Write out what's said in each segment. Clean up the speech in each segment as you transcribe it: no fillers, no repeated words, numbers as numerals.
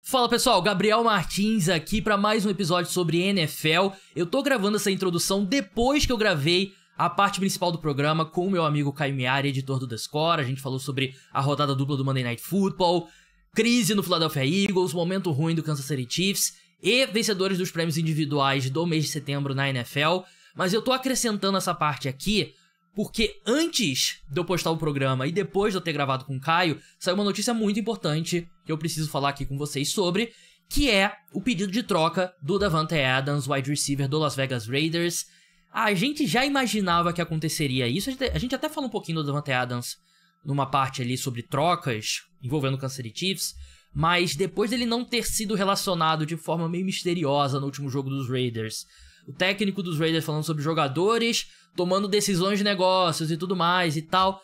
Fala pessoal, Gabriel Martins aqui para mais um episódio sobre NFL. Eu tô gravando essa introdução depois que eu gravei a parte principal do programa com o meu amigo Caio Miari, editor do The Score. A gente falou sobre a rodada dupla do Monday Night Football, crise no Philadelphia Eagles, momento ruim do Kansas City Chiefs e vencedores dos prêmios individuais do mês de setembro na NFL. Mas eu tô acrescentando essa parte aqui porque antes de eu postar o programa e depois de eu ter gravado com o Caio, saiu uma notícia muito importante que eu preciso falar aqui com vocês sobre, que é o pedido de troca do Davante Adams, wide receiver do Las Vegas Raiders. A gente já imaginava que aconteceria isso, a gente até falou um pouquinho do Davante Adams numa parte ali sobre trocas envolvendo o Kansas City Chiefs, mas depois dele não ter sido relacionado de forma meio misteriosa no último jogo dos Raiders, o técnico dos Raiders falando sobre jogadores, tomando decisões de negócios e tudo mais e tal.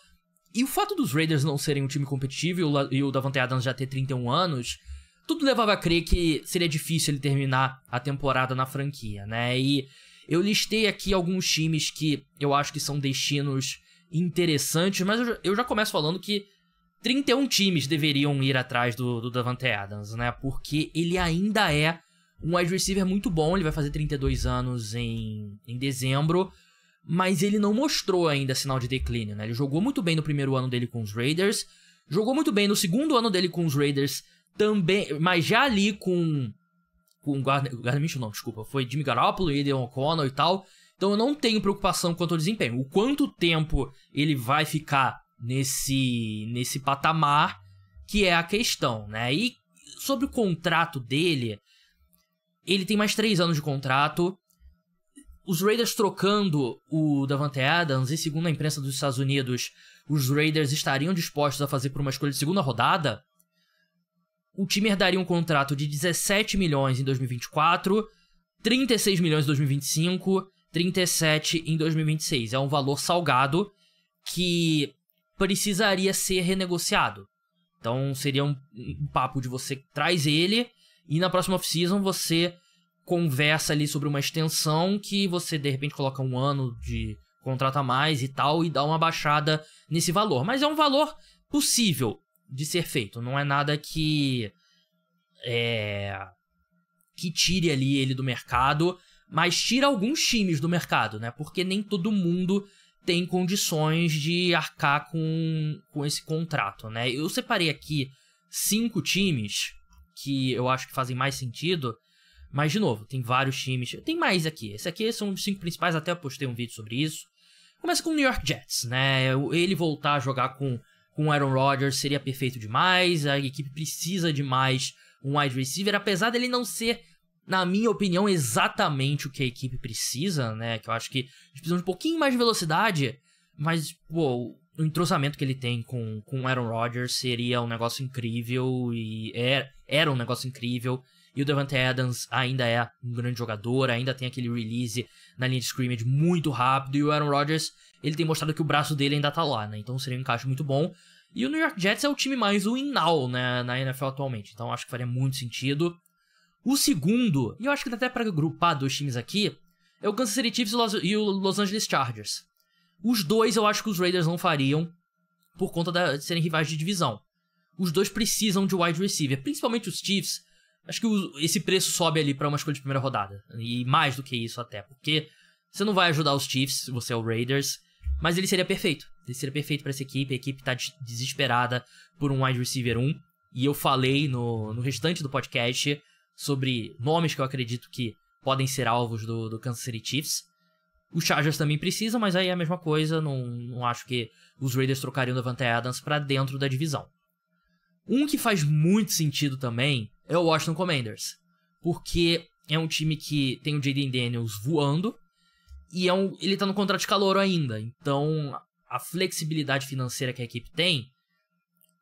E o fato dos Raiders não serem um time competitivo e o Davante Adams já ter 31 anos, tudo levava a crer que seria difícil ele terminar a temporada na franquia, né? E eu listei aqui alguns times que eu acho que são destinos interessantes, mas eu já começo falando que 31 times deveriam ir atrás do Davante Adams, né? Porque ele ainda é um wide receiver muito bom, ele vai fazer 32 anos em dezembro, mas ele não mostrou ainda sinal de declínio, né? Ele jogou muito bem no primeiro ano dele com os Raiders, jogou muito bem no segundo ano dele com os Raiders também, mas já ali com Gardner Minshew não, desculpa, foi Jimmy Garoppolo, Aidan O'Connell e tal, então eu não tenho preocupação quanto ao desempenho. O quanto tempo ele vai ficar nesse patamar que é a questão, né? E sobre o contrato dele, ele tem mais 3 anos de contrato. Os Raiders trocando o Davante Adams, e segundo a imprensa dos Estados Unidos, os Raiders estariam dispostos a fazer por uma escolha de segunda rodada. O time herdaria um contrato de 17 milhões em 2024, 36 milhões em 2025, 37 em 2026. É um valor salgado que precisaria ser renegociado. Então seria um papo de você traz ele e na próxima off-season você conversa ali sobre uma extensão que você de repente coloca um ano de contrato a mais e tal e dá uma baixada nesse valor. Mas é um valor possível de ser feito, não é nada que tire ali ele do mercado, mas tira alguns times do mercado, né? Porque nem todo mundo tem condições de arcar com esse contrato, né? Eu separei aqui 5 times que eu acho que fazem mais sentido, mas de novo, tem vários times, tem mais aqui. Esse aqui são os 5 principais, até postei um vídeo sobre isso. Começa com o New York Jets, né? Ele voltar a jogar com o Aaron Rodgers seria perfeito demais, a equipe precisa de mais um wide receiver, apesar dele não ser, na minha opinião, exatamente o que a equipe precisa, né? Que eu acho que eles precisam de um pouquinho mais de velocidade, mas, pô, o entrosamento que ele tem com o Aaron Rodgers seria um negócio incrível, e era um negócio incrível, e o Davante Adams ainda é um grande jogador, ainda tem aquele release na linha de scrimmage muito rápido, e o Aaron Rodgers, ele tem mostrado que o braço dele ainda tá lá, né? Então seria um encaixe muito bom. E o New York Jets é o time mais win now, né, na NFL atualmente, então acho que faria muito sentido. O segundo, e eu acho que dá até pra agrupar 2 times aqui, é o Kansas City Chiefs e o Los Angeles Chargers. Os dois eu acho que os Raiders não fariam por conta de serem rivais de divisão. Os dois precisam de wide receiver, principalmente os Chiefs. Acho que esse preço sobe ali pra uma escolha de primeira rodada, e mais do que isso até, porque você não vai ajudar os Chiefs se você é o Raiders, mas ele seria perfeito. Ele seria perfeito pra essa equipe, a equipe tá desesperada por um wide receiver 1, e eu falei no restante do podcast sobre nomes que eu acredito que podem ser alvos do Kansas City Chiefs. Os Chargers também precisam, mas aí é a mesma coisa, não acho que os Raiders trocariam o Davante Adams pra dentro da divisão. Um que faz muito sentido também é o Washington Commanders, porque é um time que tem o Jayden Daniels voando, e ele tá no contrato de calouro ainda, então a flexibilidade financeira que a equipe tem,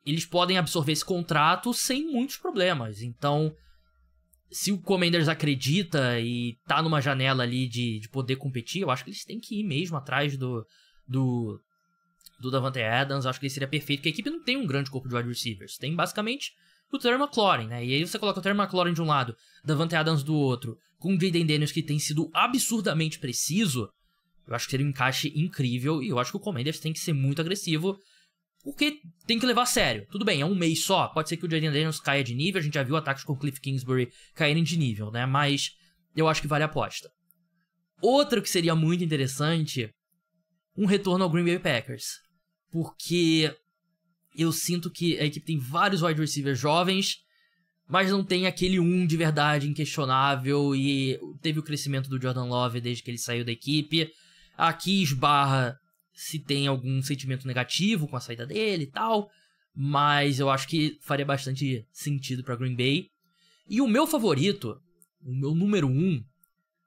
eles podem absorver esse contrato sem muitos problemas. Então, se o Commanders acredita e tá numa janela ali de poder competir, eu acho que eles têm que ir mesmo atrás do Davante Adams. Acho que ele seria perfeito, porque a equipe não tem um grande corpo de wide receivers. Tem basicamente o Terry McLaurin, né? E aí você coloca o Terry McLaurin de um lado, Davante Adams do outro, com o Jayden Daniels, que tem sido absurdamente preciso. Eu acho que seria um encaixe incrível, e eu acho que o Commanders tem que ser muito agressivo porque tem que levar a sério. Tudo bem, é um mês só, pode ser que o Jaden Daniels caia de nível, a gente já viu ataques com o Cliff Kingsbury caírem de nível, né? Mas eu acho que vale a aposta. Outro que seria muito interessante, um retorno ao Green Bay Packers. Porque eu sinto que a equipe tem vários wide receivers jovens, mas não tem aquele de verdade inquestionável, e teve o crescimento do Jordan Love desde que ele saiu da equipe. Aqui esbarra se tem algum sentimento negativo com a saída dele e tal, mas eu acho que faria bastante sentido para Green Bay. E o meu favorito, o meu número 1,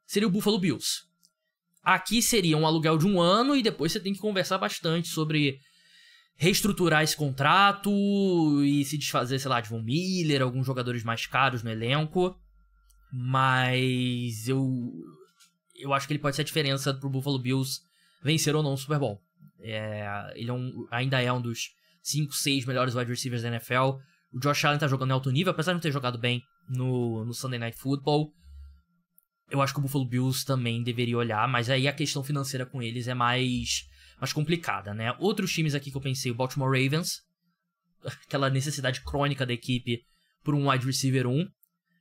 seria o Buffalo Bills. Aqui seria um aluguel de 1 ano e depois você tem que conversar bastante sobre reestruturar esse contrato e se desfazer, sei lá, de Von Miller, alguns jogadores mais caros no elenco. Mas eu acho que ele pode ser a diferença pro Buffalo Bills vencer ou não o Super Bowl. Ele ainda é um dos 5, 6 melhores wide receivers da NFL. O Josh Allen tá jogando em alto nível, apesar de não ter jogado bem no Sunday Night Football. Eu acho que o Buffalo Bills também deveria olhar, mas aí a questão financeira com eles é mais complicada, né? Outros times aqui que eu pensei, o Baltimore Ravens, aquela necessidade crônica da equipe por um wide receiver 1,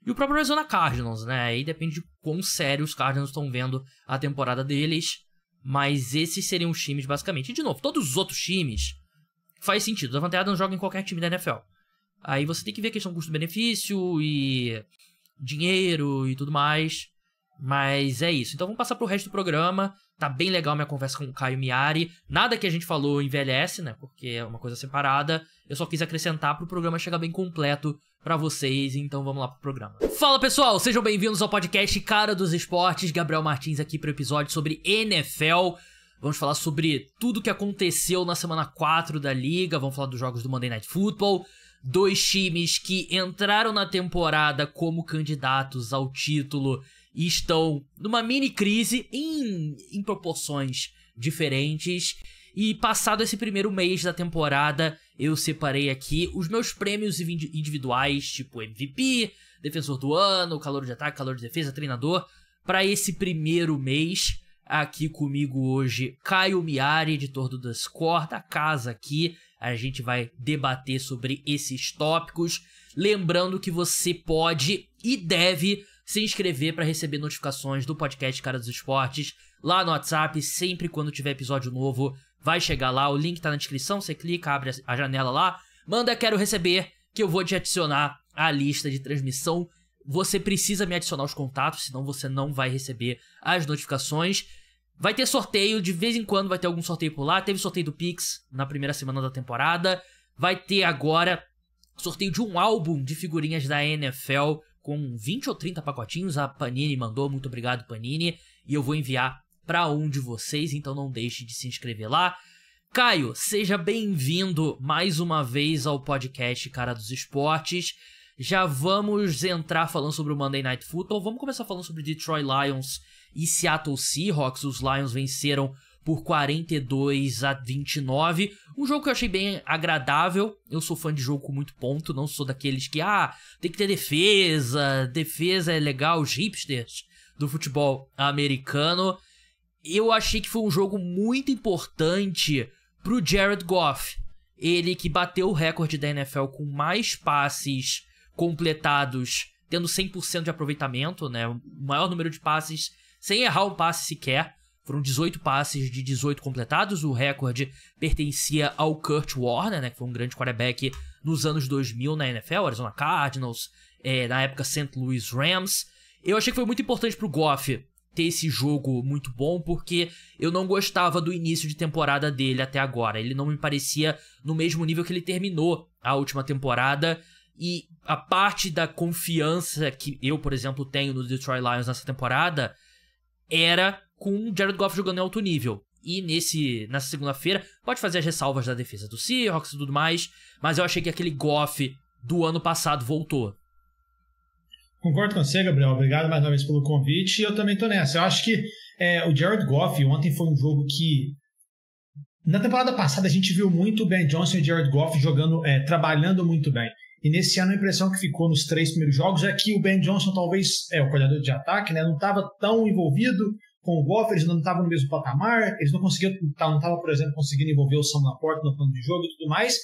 e o próprio Arizona Cardinals, né? Aí depende de quão sério os Cardinals estão vendo a temporada deles, mas esses seriam os times basicamente. E de novo, todos os outros times faz sentido. O Davante Adams joga em qualquer time da NFL. Aí você tem que ver a questão custo-benefício e dinheiro e tudo mais. Mas é isso. Então vamos passar pro resto do programa. Tá bem legal minha conversa com o Caio Miari. Nada que a gente falou envelhece, né? Porque é uma coisa separada. Eu só quis acrescentar pro programa chegar bem completo pra vocês. Então vamos lá pro programa. Fala pessoal, sejam bem-vindos ao podcast Cara dos Esportes. Gabriel Martins aqui pro episódio sobre NFL. Vamos falar sobre tudo que aconteceu na semana 4 da liga. Vamos falar dos jogos do Monday Night Football. 2 times que entraram na temporada como candidatos ao título e estão numa mini crise em proporções diferentes. E passado esse primeiro mês da temporada, eu separei aqui os meus prêmios individuais, tipo MVP, defensor do ano, calor de ataque, calor de defesa, treinador, para esse primeiro mês. Aqui comigo hoje, Caio Miari, editor do The Score, da casa aqui. A gente vai debater sobre esses tópicos. Lembrando que você pode e deve se inscrever para receber notificações do podcast Cara dos Esportes lá no WhatsApp. Sempre quando tiver episódio novo, vai chegar lá. O link tá na descrição, você clica, abre a janela lá, manda quero receber, que eu vou te adicionar à lista de transmissão. Você precisa me adicionar os contatos, senão você não vai receber as notificações. Vai ter sorteio, de vez em quando vai ter algum sorteio por lá. Teve sorteio do Pix na primeira semana da temporada. Vai ter agora sorteio de um álbum de figurinhas da NFL com 20 ou 30 pacotinhos. A Panini mandou, muito obrigado Panini. E eu vou enviar para um de vocês, então não deixe de se inscrever lá. Caio, seja bem-vindo mais uma vez ao podcast Cara dos Esportes. Já vamos entrar falando sobre o Monday Night Football. Vamos começar falando sobre Detroit Lions e Seattle Seahawks. Os Lions venceram por 42-29. Um jogo que eu achei bem agradável. Eu sou fã de jogo com muito ponto. Não sou daqueles que, tem que ter defesa. Defesa é legal. Os hipsters do futebol americano. Eu achei que foi um jogo muito importante pro Jared Goff. Ele que bateu o recorde da NFL com mais passes completados, tendo 100% de aproveitamento, né? O maior número de passes sem errar um passe sequer. Foram 18 passes de 18 completados. O recorde pertencia ao Kurt Warner, né? Que foi um grande quarterback nos anos 2000 na NFL, Arizona Cardinals, na época St. Louis Rams. Eu achei que foi muito importante pro Goff ter esse jogo muito bom, porque eu não gostava do início de temporada dele até agora. Ele não me parecia no mesmo nível que ele terminou a última temporada. E a parte da confiança que eu, por exemplo, tenho no Detroit Lions nessa temporada era com o Jared Goff jogando em alto nível. E nessa segunda-feira, pode fazer as ressalvas da defesa do Seahawks e tudo mais, mas eu achei que aquele Goff do ano passado voltou. Concordo com você, Gabriel. Obrigado mais uma vez pelo convite. E eu também tô nessa. Eu acho que o Jared Goff ontem foi um jogo que... Na temporada passada a gente viu muito o Ben Johnson e o Jared Goff jogando, trabalhando muito bem. E nesse ano a impressão que ficou nos 3 primeiros jogos é que o Ben Johnson talvez, o coordenador de ataque, né, não estava tão envolvido com o Goff, eles não estavam no mesmo patamar, eles não estavam, por exemplo, conseguindo envolver o Sam Laporta no plano de jogo e tudo mais.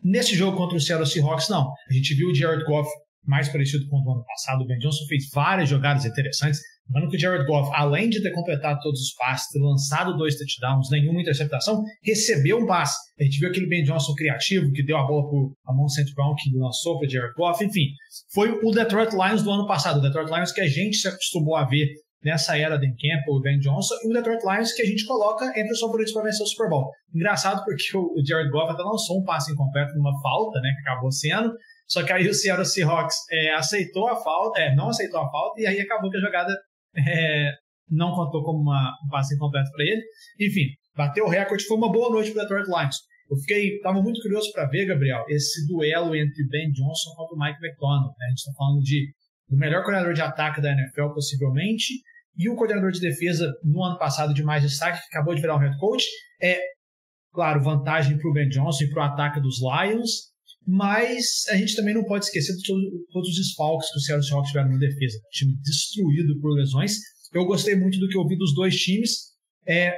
Nesse jogo contra o Seattle Seahawks, não. A gente viu o Jared Goff mais parecido com o ano passado. O Ben Johnson fez várias jogadas interessantes. Lembrando que o Jared Goff, além de ter completado todos os passes, ter lançado 2 touchdowns, nenhuma interceptação, recebeu um passe. A gente viu aquele Ben Johnson criativo, que deu a bola para Amon St. Brown, que lançou para o Jared Goff. Enfim, foi o Detroit Lions do ano passado. O Detroit Lions que a gente se acostumou a ver nessa era Dan Campbell e Ben Johnson, e o Detroit Lions que a gente coloca entre os favoritos para vencer o Super Bowl. Engraçado porque o Jared Goff até lançou um passe incompleto numa falta, né, que acabou sendo, só que aí o Seattle Seahawks aceitou a falta, não aceitou a falta, e aí acabou que a jogada não contou como um passe incompleto para ele. Enfim, bateu o recorde, foi uma boa noite para o Detroit Lions. Eu estava muito curioso para ver, Gabriel, esse duelo entre Ben Johnson contra o Mike McDonald. Né? A gente está falando do melhor coordenador de ataque da NFL, possivelmente, e o coordenador de defesa no ano passado de mais destaque, que acabou de virar um head coach. Claro, vantagem para o Ben Johnson e para o ataque dos Lions, mas a gente também não pode esquecer de todos os desfalques que o Seattle Seahawks tiveram na defesa. Time destruído por lesões. Eu gostei muito do que eu vi dos dois times.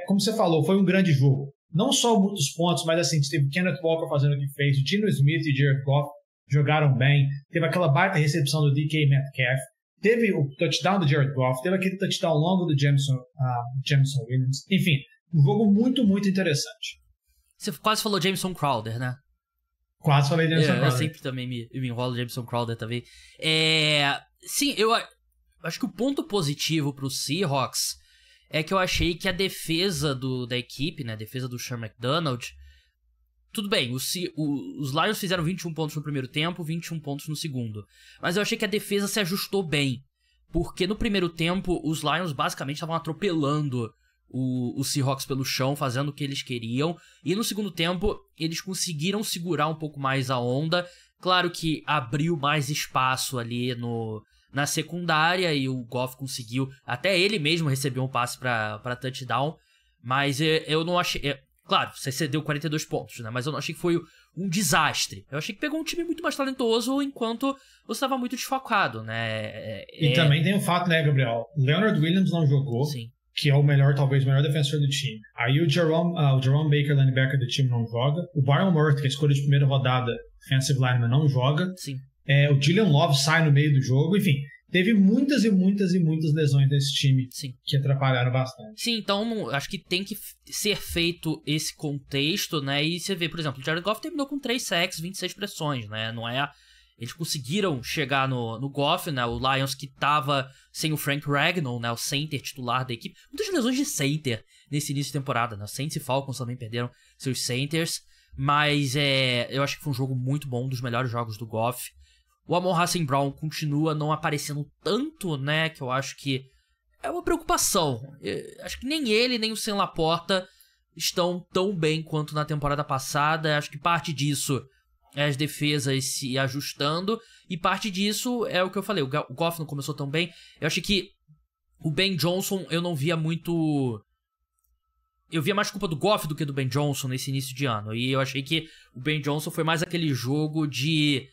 Como você falou, foi um grande jogo. Não só muitos pontos, mas assim, teve o Kenneth Walker fazendo o que fez, o Geno Smith e o Jared Goff jogaram bem, teve aquela baita recepção do DK Metcalf, teve o touchdown do Jared Goff, teve aquele touchdown longo do Jameson Williams. Enfim, um jogo muito, muito interessante. Você quase falou Jameson Crowder, né? Quase falei Jameson Crowder. Eu sempre também me enrolo Jameson Crowder também. Sim, eu acho que o ponto positivo pro Seahawks é que eu achei que a defesa da equipe, né, a defesa do Sean McDonald, tudo bem, os Lions fizeram 21 pontos no primeiro tempo, 21 pontos no segundo. Mas eu achei que a defesa se ajustou bem. Porque no primeiro tempo, os Lions basicamente estavam atropelando os Seahawks pelo chão, fazendo o que eles queriam. E no segundo tempo, eles conseguiram segurar um pouco mais a onda. Claro que abriu mais espaço ali na secundária e o Goff conseguiu... Até ele mesmo recebeu um passe para touchdown. Mas eu não achei... Claro, você cedeu 42 pontos, né? Mas eu não achei que foi um desastre. Eu achei que pegou um time muito mais talentoso enquanto você estava muito desfocado, né? E também tem o fato, né, Gabriel? Leonard Williams não jogou, sim, que é talvez o melhor defensor do time. Aí o Jerome Baker, linebacker do time, não joga. O Byron Murphy, que é a escolha de primeira rodada, defensive lineman, não joga. Sim. O Julian Love sai no meio do jogo. Enfim, teve muitas e muitas e muitas lesões desse time, sim, que atrapalharam bastante. Sim, então acho que tem que ser feito esse contexto, né? E você vê, por exemplo, o Jared Goff terminou com 3 sacks, 26 pressões, né? Não é... Eles conseguiram chegar no Goff, né? O Lions que tava sem o Frank Ragnow, né? O center titular da equipe. Muitas lesões de center nesse início de temporada, né? Saints e Falcons também perderam seus centers. Mas eu acho que foi um jogo muito bom, um dos melhores jogos do Goff. O Amon-Ra St. Brown continua não aparecendo tanto, né? Que eu acho que é uma preocupação. Acho que nem ele, nem o Sam Laporta estão tão bem quanto na temporada passada. Acho que parte disso é as defesas se ajustando. E parte disso é o que eu falei. O Goff não começou tão bem. Eu achei que o Ben Johnson eu não via muito... Eu via mais culpa do Goff do que do Ben Johnson nesse início de ano. E eu achei que o Ben Johnson foi mais aquele jogo de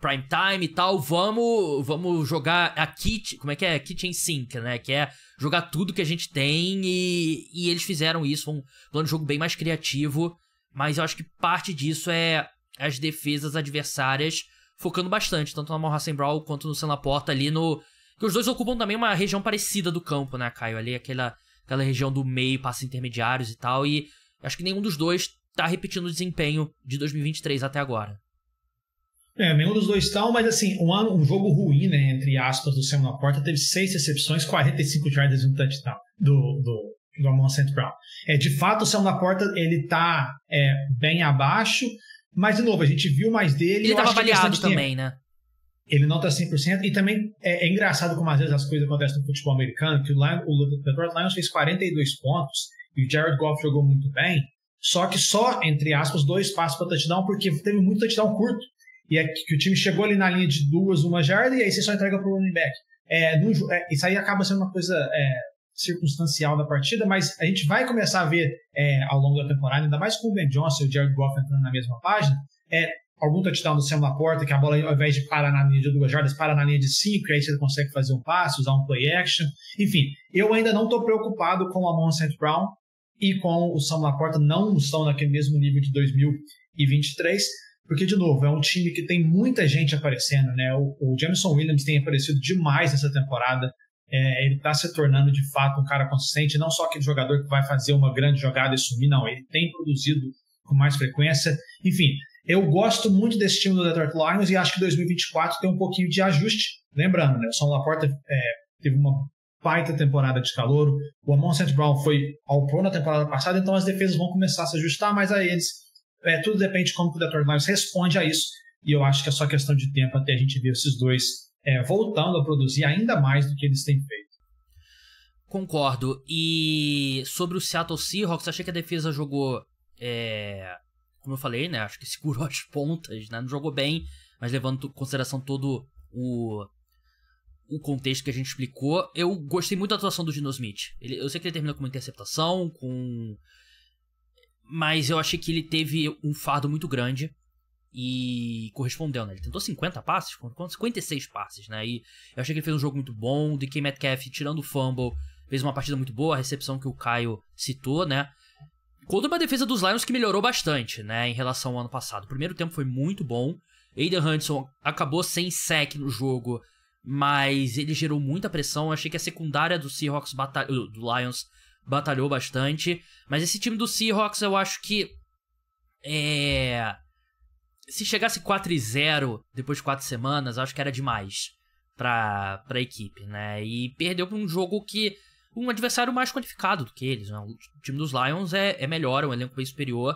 prime time e tal. Vamos jogar a kitchen sink, né? Que é jogar tudo que a gente tem. E eles fizeram isso. Foi um plano de jogo bem mais criativo. Mas eu acho que parte disso é as defesas adversárias focando bastante, tanto no Amon-Ra St. Brown quanto no Sam Laporta ali no... Que os dois ocupam também uma região parecida do campo, né, Caio? Ali aquela região do meio, passos intermediários e tal, e acho que nenhum dos dois tá repetindo o desempenho de 2023 até agora. Nenhum dos dois estão, mas assim, um jogo ruim, né, entre aspas, do Sam Laporta, teve 6 recepções, 45 jardas e um touchdown do Amon St. Brown. De fato, o Sam Laporta, ele tá bem abaixo, mas, de novo, a gente viu mais dele. Ele estava avaliado também, né? Ele não tá 100%. E também é engraçado como, às vezes, as coisas acontecem no futebol americano, que o Detroit Lions fez 42 pontos e o Jared Goff jogou muito bem, só que só, entre aspas, 2 passos para touchdown, porque teve muito touchdown curto. E que o time chegou ali na linha de 2, 1 jarda, e aí você só entrega pro running back. Isso aí acaba sendo uma coisa... circunstancial da partida, mas a gente vai começar a ver ao longo da temporada, ainda mais com o Ben Johnson e o Jared Goff entrando na mesma página, algum touchdown do Sam Laporta, que a bola, ao invés de parar na linha de 2 jardas, para na linha de 5, e aí você consegue fazer um passe, usar um play action. Enfim, eu ainda não estou preocupado com o Amon St. Brown e com o Sam Laporta, não estão naquele mesmo nível de 2023, porque, de novo, é um time que tem muita gente aparecendo, né? O Jameson Williams tem aparecido demais nessa temporada. Ele está se tornando, de fato, um cara consistente, não só aquele jogador que vai fazer uma grande jogada e sumir, não. Ele tem produzido com mais frequência. Enfim, eu gosto muito desse time do Detroit Lions e acho que 2024 tem um pouquinho de ajuste. Lembrando, né? O Sam Laporta teve uma baita temporada de calouro. O Amon St. Brown foi ao pro na temporada passada, então as defesas vão começar a se ajustar, mas a eles tudo depende de como o Detroit Lions responde a isso. E eu acho que é só questão de tempo até a gente ver esses dois voltando a produzir ainda mais do que eles têm feito. Concordo. E sobre o Seattle Seahawks, achei que a defesa jogou, como eu falei, né? Acho que segurou as pontas, né? Não jogou bem, mas levando em consideração todo o contexto que a gente explicou. Eu gostei muito da atuação do Geno Smith. Eu sei que ele terminou com uma interceptação, mas eu achei que ele teve um fardo muito grande. E correspondeu, né? Ele tentou 50 passes, 56 passes, né? E eu achei que ele fez um jogo muito bom. O DK Metcalf, tirando o fumble, fez uma partida muito boa. A recepção que o Caio citou, né? Contra uma defesa dos Lions que melhorou bastante, né? Em relação ao ano passado. O primeiro tempo foi muito bom. Aiden Hudson acabou sem sack no jogo, mas ele gerou muita pressão. Eu achei que a secundária do Seahawks, do Lions, batalhou bastante. Mas esse time do Seahawks, eu acho que se chegasse 4-0 depois de 4 semanas, acho que era demais pra equipe, né? E perdeu pra um jogo que um adversário mais qualificado do que eles, né? O time dos Lions é melhor, é um elenco bem superior.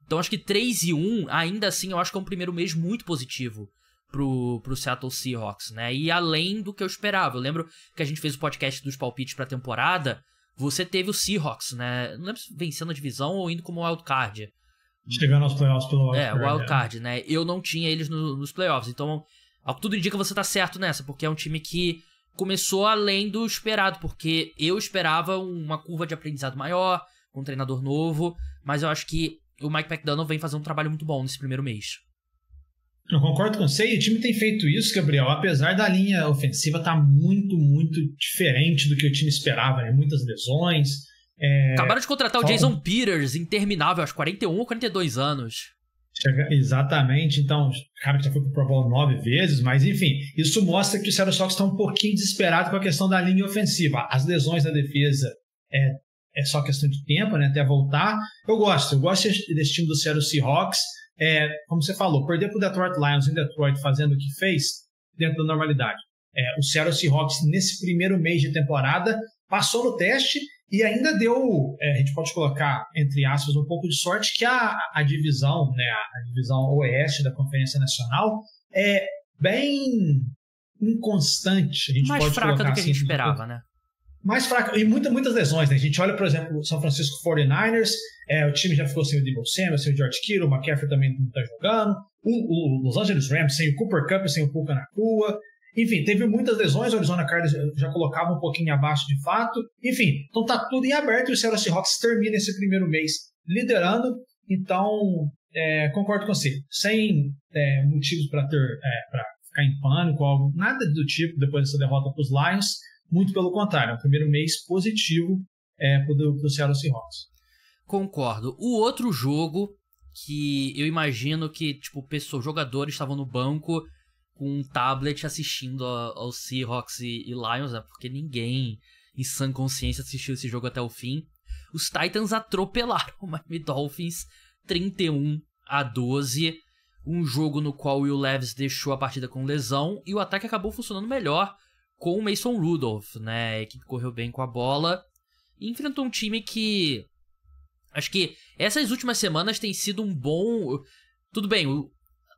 Então acho que 3-1, ainda assim, eu acho que é um primeiro mês muito positivo pro Seattle Seahawks, né? E além do que eu esperava. Eu lembro que a gente fez o podcast dos palpites pra temporada, você teve o Seahawks, né? Não lembro se vencendo a divisão ou indo como wildcard. Chegando aos playoffs pelo wildcard. O wildcard, né? Eu não tinha eles nos playoffs. Então, ao que tudo indica, você tá certo nessa. Porque é um time que começou além do esperado. Porque eu esperava uma curva de aprendizado maior, com um treinador novo. Mas eu acho que o Mike McDaniel vem fazer um trabalho muito bom nesse primeiro mês. Eu concordo com você. E o time tem feito isso, Gabriel. Apesar da linha ofensiva estar muito, muito diferente do que o time esperava, né? Muitas lesões. Acabaram de contratar o Jason Peters, interminável, aos 41 ou 42 anos. Exatamente, então, cara que já foi pro Pro Bowl 9 vezes, mas enfim, isso mostra que o Seattle Seahawks está um pouquinho desesperado com a questão da linha ofensiva. As lesões da defesa é só questão de tempo, né, até voltar. Eu gosto desse time do Seattle Seahawks. Como você falou, perder pro Detroit Lions em Detroit fazendo o que fez, dentro da normalidade. O Seattle Seahawks, nesse primeiro mês de temporada, passou no teste e ainda deu, a gente pode colocar, entre aspas, um pouco de sorte que a divisão, né, a divisão oeste da Conferência Nacional é bem inconstante. A gente mais pode fraca colocar do que assim, a gente esperava, né? Mais fraca, e muitas lesões, né? A gente olha, por exemplo, o São Francisco 49ers, o time já ficou sem o Deebo Samuel, sem o George Kittle, o McCaffrey também não está jogando, o Los Angeles Rams sem o Cooper Kupp, sem o Puka Nacua. Enfim, teve muitas lesões, o Arizona Cardinals já colocava um pouquinho abaixo de fato. Enfim, então tá tudo em aberto e o Seattle Seahawks termina esse primeiro mês liderando. Então, concordo com você. Sem motivos para ficar em pânico, algo, nada do tipo depois dessa derrota para os Lions. Muito pelo contrário, é um primeiro mês positivo para o Seattle Seahawks. Concordo. O outro jogo que eu imagino que jogadores estavam no banco com um tablet assistindo ao Seahawks e Lions, né? Porque ninguém em sã consciência assistiu esse jogo até o fim. Os Titans atropelaram o Miami Dolphins 31-12, um jogo no qual o Will Levis deixou a partida com lesão e o ataque acabou funcionando melhor com o Mason Rudolph, né? A equipe correu bem com a bola e enfrentou um time que acho que essas últimas semanas tem sido um bom... Tudo bem,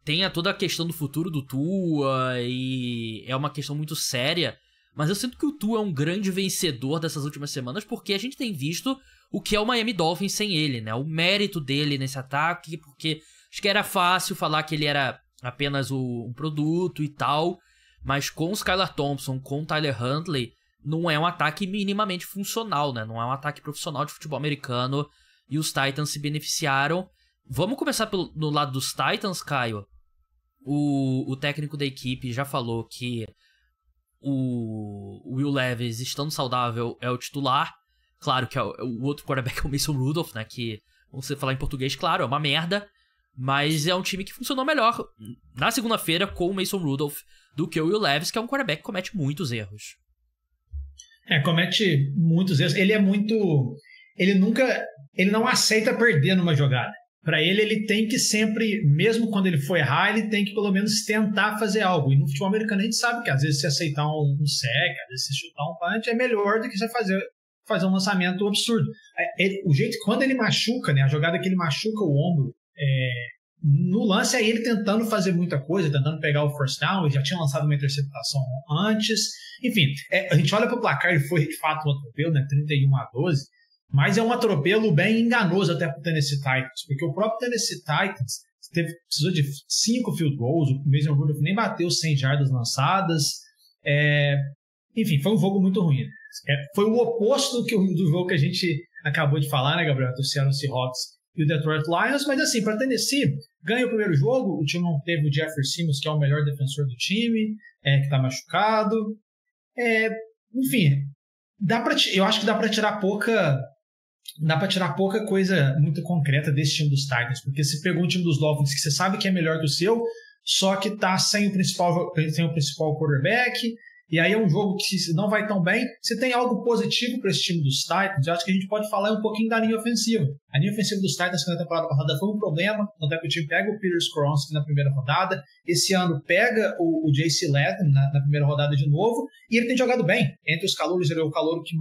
tem toda a questão do futuro do Tua e é uma questão muito séria, mas eu sinto que o Tua é um grande vencedor dessas últimas semanas porque a gente tem visto o que é o Miami Dolphins sem ele, né? O mérito dele nesse ataque, porque acho que era fácil falar que ele era apenas um produto e tal, mas com o Skylar Thompson, com o Tyler Huntley, não é um ataque minimamente funcional, né? Não é um ataque profissional de futebol americano e os Titans se beneficiaram. Vamos começar no lado dos Titans, Caio. o técnico da equipe já falou que o Will Levis, estando saudável, é o titular. Claro que o outro quarterback é o Mason Rudolph, né? Que, vamos falar em português, claro, é uma merda. Mas é um time que funcionou melhor na segunda-feira com o Mason Rudolph do que o Will Levis, que é um quarterback que comete muitos erros. Comete muitos erros. Ele é muito... Ele não aceita perder numa jogada. Para ele tem que sempre, mesmo quando ele for errar, ele tem que pelo menos tentar fazer algo. E no futebol americano a gente sabe que às vezes você aceitar um sec, às vezes você chutar um punch é melhor do que você fazer um lançamento absurdo. O jeito, quando ele machuca, né, a jogada que ele machuca o ombro, no lance é ele tentando fazer muita coisa, tentando pegar o first down, ele já tinha lançado uma interceptação antes. Enfim, a gente olha para o placar, ele foi de fato um atropelo, né, 31-12, mas é um atropelo bem enganoso até para o Tennessee Titans, porque o próprio Tennessee Titans precisou de 5 field goals, o Mason Rudolph nem bateu 100 jardas lançadas. Enfim, foi um jogo muito ruim. Foi o oposto do jogo que a gente acabou de falar, né, Gabriel? Do Seattle Seahawks e o Detroit Lions, mas assim, para Tennessee, ganha o primeiro jogo, o time não teve o Jeffrey Simmons, que é o melhor defensor do time, que está machucado. Enfim, eu acho que dá para tirar pouca coisa muito concreta desse time dos Titans, porque você pegou um time dos Dolphins que você sabe que é melhor que o seu, só que tá sem o principal quarterback, e aí é um jogo que não vai tão bem. Você tem algo positivo para esse time dos Titans? Eu acho que a gente pode falar um pouquinho da linha ofensiva. A linha ofensiva dos Titans na temporada passada foi um problema, tanto é que o time pega o Peter Skoronski na primeira rodada, esse ano pega o J.C. Latham na primeira rodada de novo, e ele tem jogado bem. Entre os calouros, ele é o calouro que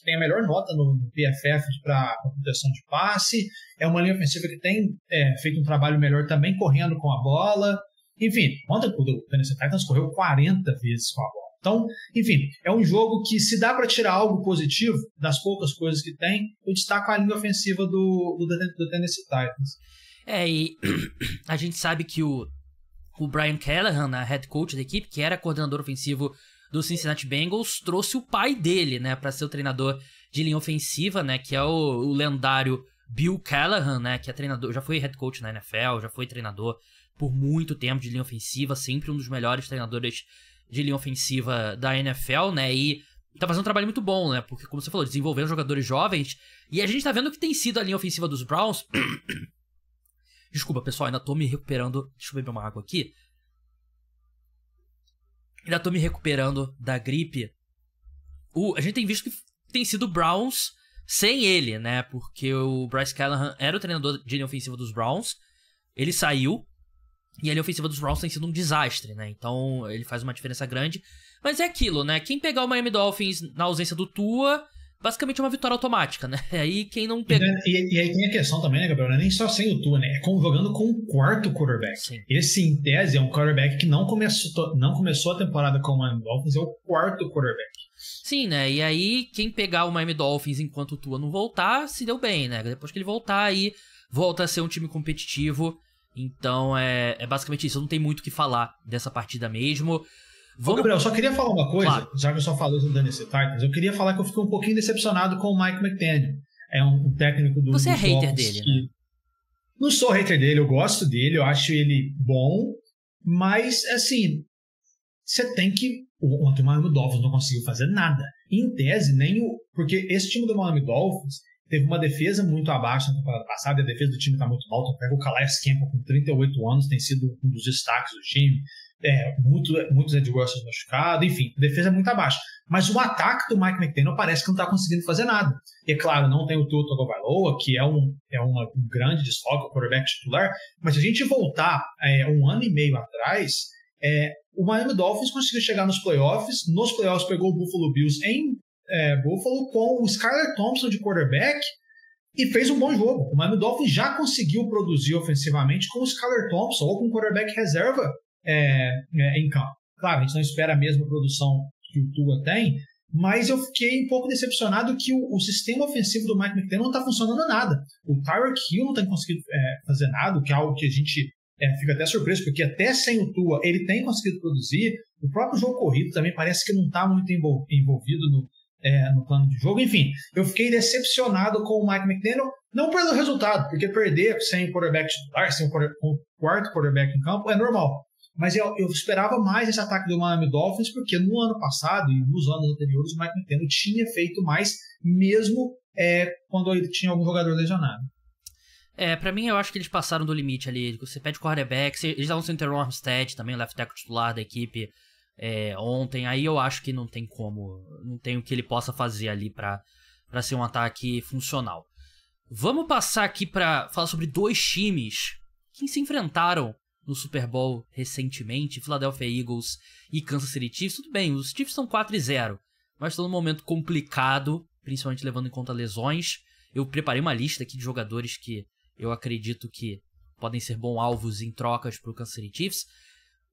tem a melhor nota no PFF para proteção de passe. É uma linha ofensiva que tem feito um trabalho melhor também correndo com a bola. Enfim, ontem o Tennessee Titans correu 40 vezes com a bola. Então, enfim, é um jogo que, se dá para tirar algo positivo das poucas coisas que tem, eu destaco a linha ofensiva do Tennessee Titans. E a gente sabe que o Brian Callahan, né, head coach da equipe, que era coordenador ofensivo do Cincinnati Bengals, trouxe o pai dele, né, para ser o treinador de linha ofensiva, né, que é o lendário Bill Callahan, né, que é treinador, já foi head coach na NFL, já foi treinador por muito tempo de linha ofensiva, sempre um dos melhores treinadores de linha ofensiva da NFL, né, e tá fazendo um trabalho muito bom, né, porque, como você falou, desenvolvendo jogadores jovens, e a gente tá vendo que tem sido a linha ofensiva dos Browns... Desculpa, pessoal, ainda tô me recuperando, deixa eu beber uma água aqui. Ainda tô me recuperando da gripe. A gente tem visto que tem sido Browns sem ele, né, porque o Bryce Callahan era o treinador de linha ofensiva dos Browns, ele saiu, e a linha ofensiva dos Browns tem sido um desastre, né? Então ele faz uma diferença grande. Mas é aquilo, né? Quem pegar o Miami Dolphins na ausência do Tua, basicamente é uma vitória automática, né? Aí quem não pega... E aí tem a questão também, né, Gabriel? Não é nem só sem o Tua, né? É jogando com o quarto quarterback. Sim. Esse, em tese, é um quarterback que não começou a temporada com o Miami Dolphins, é o quarto quarterback. Sim, né? E aí quem pegar o Miami Dolphins enquanto o Tua não voltar, se deu bem, né? Depois que ele voltar, aí volta a ser um time competitivo. Então é basicamente isso. Eu não tenho muito o que falar dessa partida mesmo. Gabriel, eu só queria falar uma coisa, claro. Já que eu só falei do Tennessee Titans, eu queria falar que eu fiquei um pouquinho decepcionado com o Mike McDaniel. É um técnico do... Você é hater dele, né? Não sou hater dele, eu gosto dele, eu acho ele bom, mas, assim, você tem que... Ontem o Miami Dolphins não conseguiu fazer nada. Em tese, porque esse time do Miami Dolphins teve uma defesa muito abaixo na temporada passada, e a defesa do time está muito alta. Pega o Calais Campbell com 38 anos, tem sido um dos destaques do time. Muitos edge rushers machucados, enfim, a defesa é muito abaixo. Mas o ataque do Mike McDaniel parece que não está conseguindo fazer nada. E é claro, não tem o Tua Tagovailoa, que é um grande desfalque, o quarterback titular, mas se a gente voltar 1 ano e meio atrás, o Miami Dolphins conseguiu chegar nos playoffs pegou o Buffalo Bills em Buffalo com o Skylar Thompson de quarterback e fez um bom jogo. O Miami Dolphins já conseguiu produzir ofensivamente com o Skylar Thompson ou com o quarterback reserva em campo. Claro, a gente não espera a mesma produção que o Tua tem, mas eu fiquei um pouco decepcionado que o sistema ofensivo do Mike McDaniel não está funcionando nada. O Tyreek Hill não tem conseguido fazer nada, que é algo que a gente fica até surpreso, porque até sem o Tua ele tem conseguido produzir. O próprio jogo corrido também parece que não está muito envolvido no plano de jogo. Enfim, eu fiquei decepcionado com o Mike McDaniel, não pelo resultado, porque perder sem o quarterback titular, sem o quarto quarterback em campo, é normal. Mas eu esperava mais esse ataque do Miami Dolphins, porque no ano passado e nos anos anteriores o Mike McDaniel tinha feito mais, mesmo quando ele tinha algum jogador lesionado. Pra mim eu acho que eles passaram do limite ali. Você pede quarterback, eles estavam sem o Terron Armstead também, o left tackle titular da equipe ontem. Aí eu acho que não tem como, não tem o que ele possa fazer ali pra ser um ataque funcional. Vamos passar aqui pra falar sobre dois times que se enfrentaram no Super Bowl recentemente, Philadelphia Eagles e Kansas City Chiefs. Tudo bem, os Chiefs são 4-0, mas estão num momento complicado, principalmente levando em conta lesões. Eu preparei uma lista aqui de jogadores que eu acredito que podem ser bons alvos em trocas para o Kansas City Chiefs.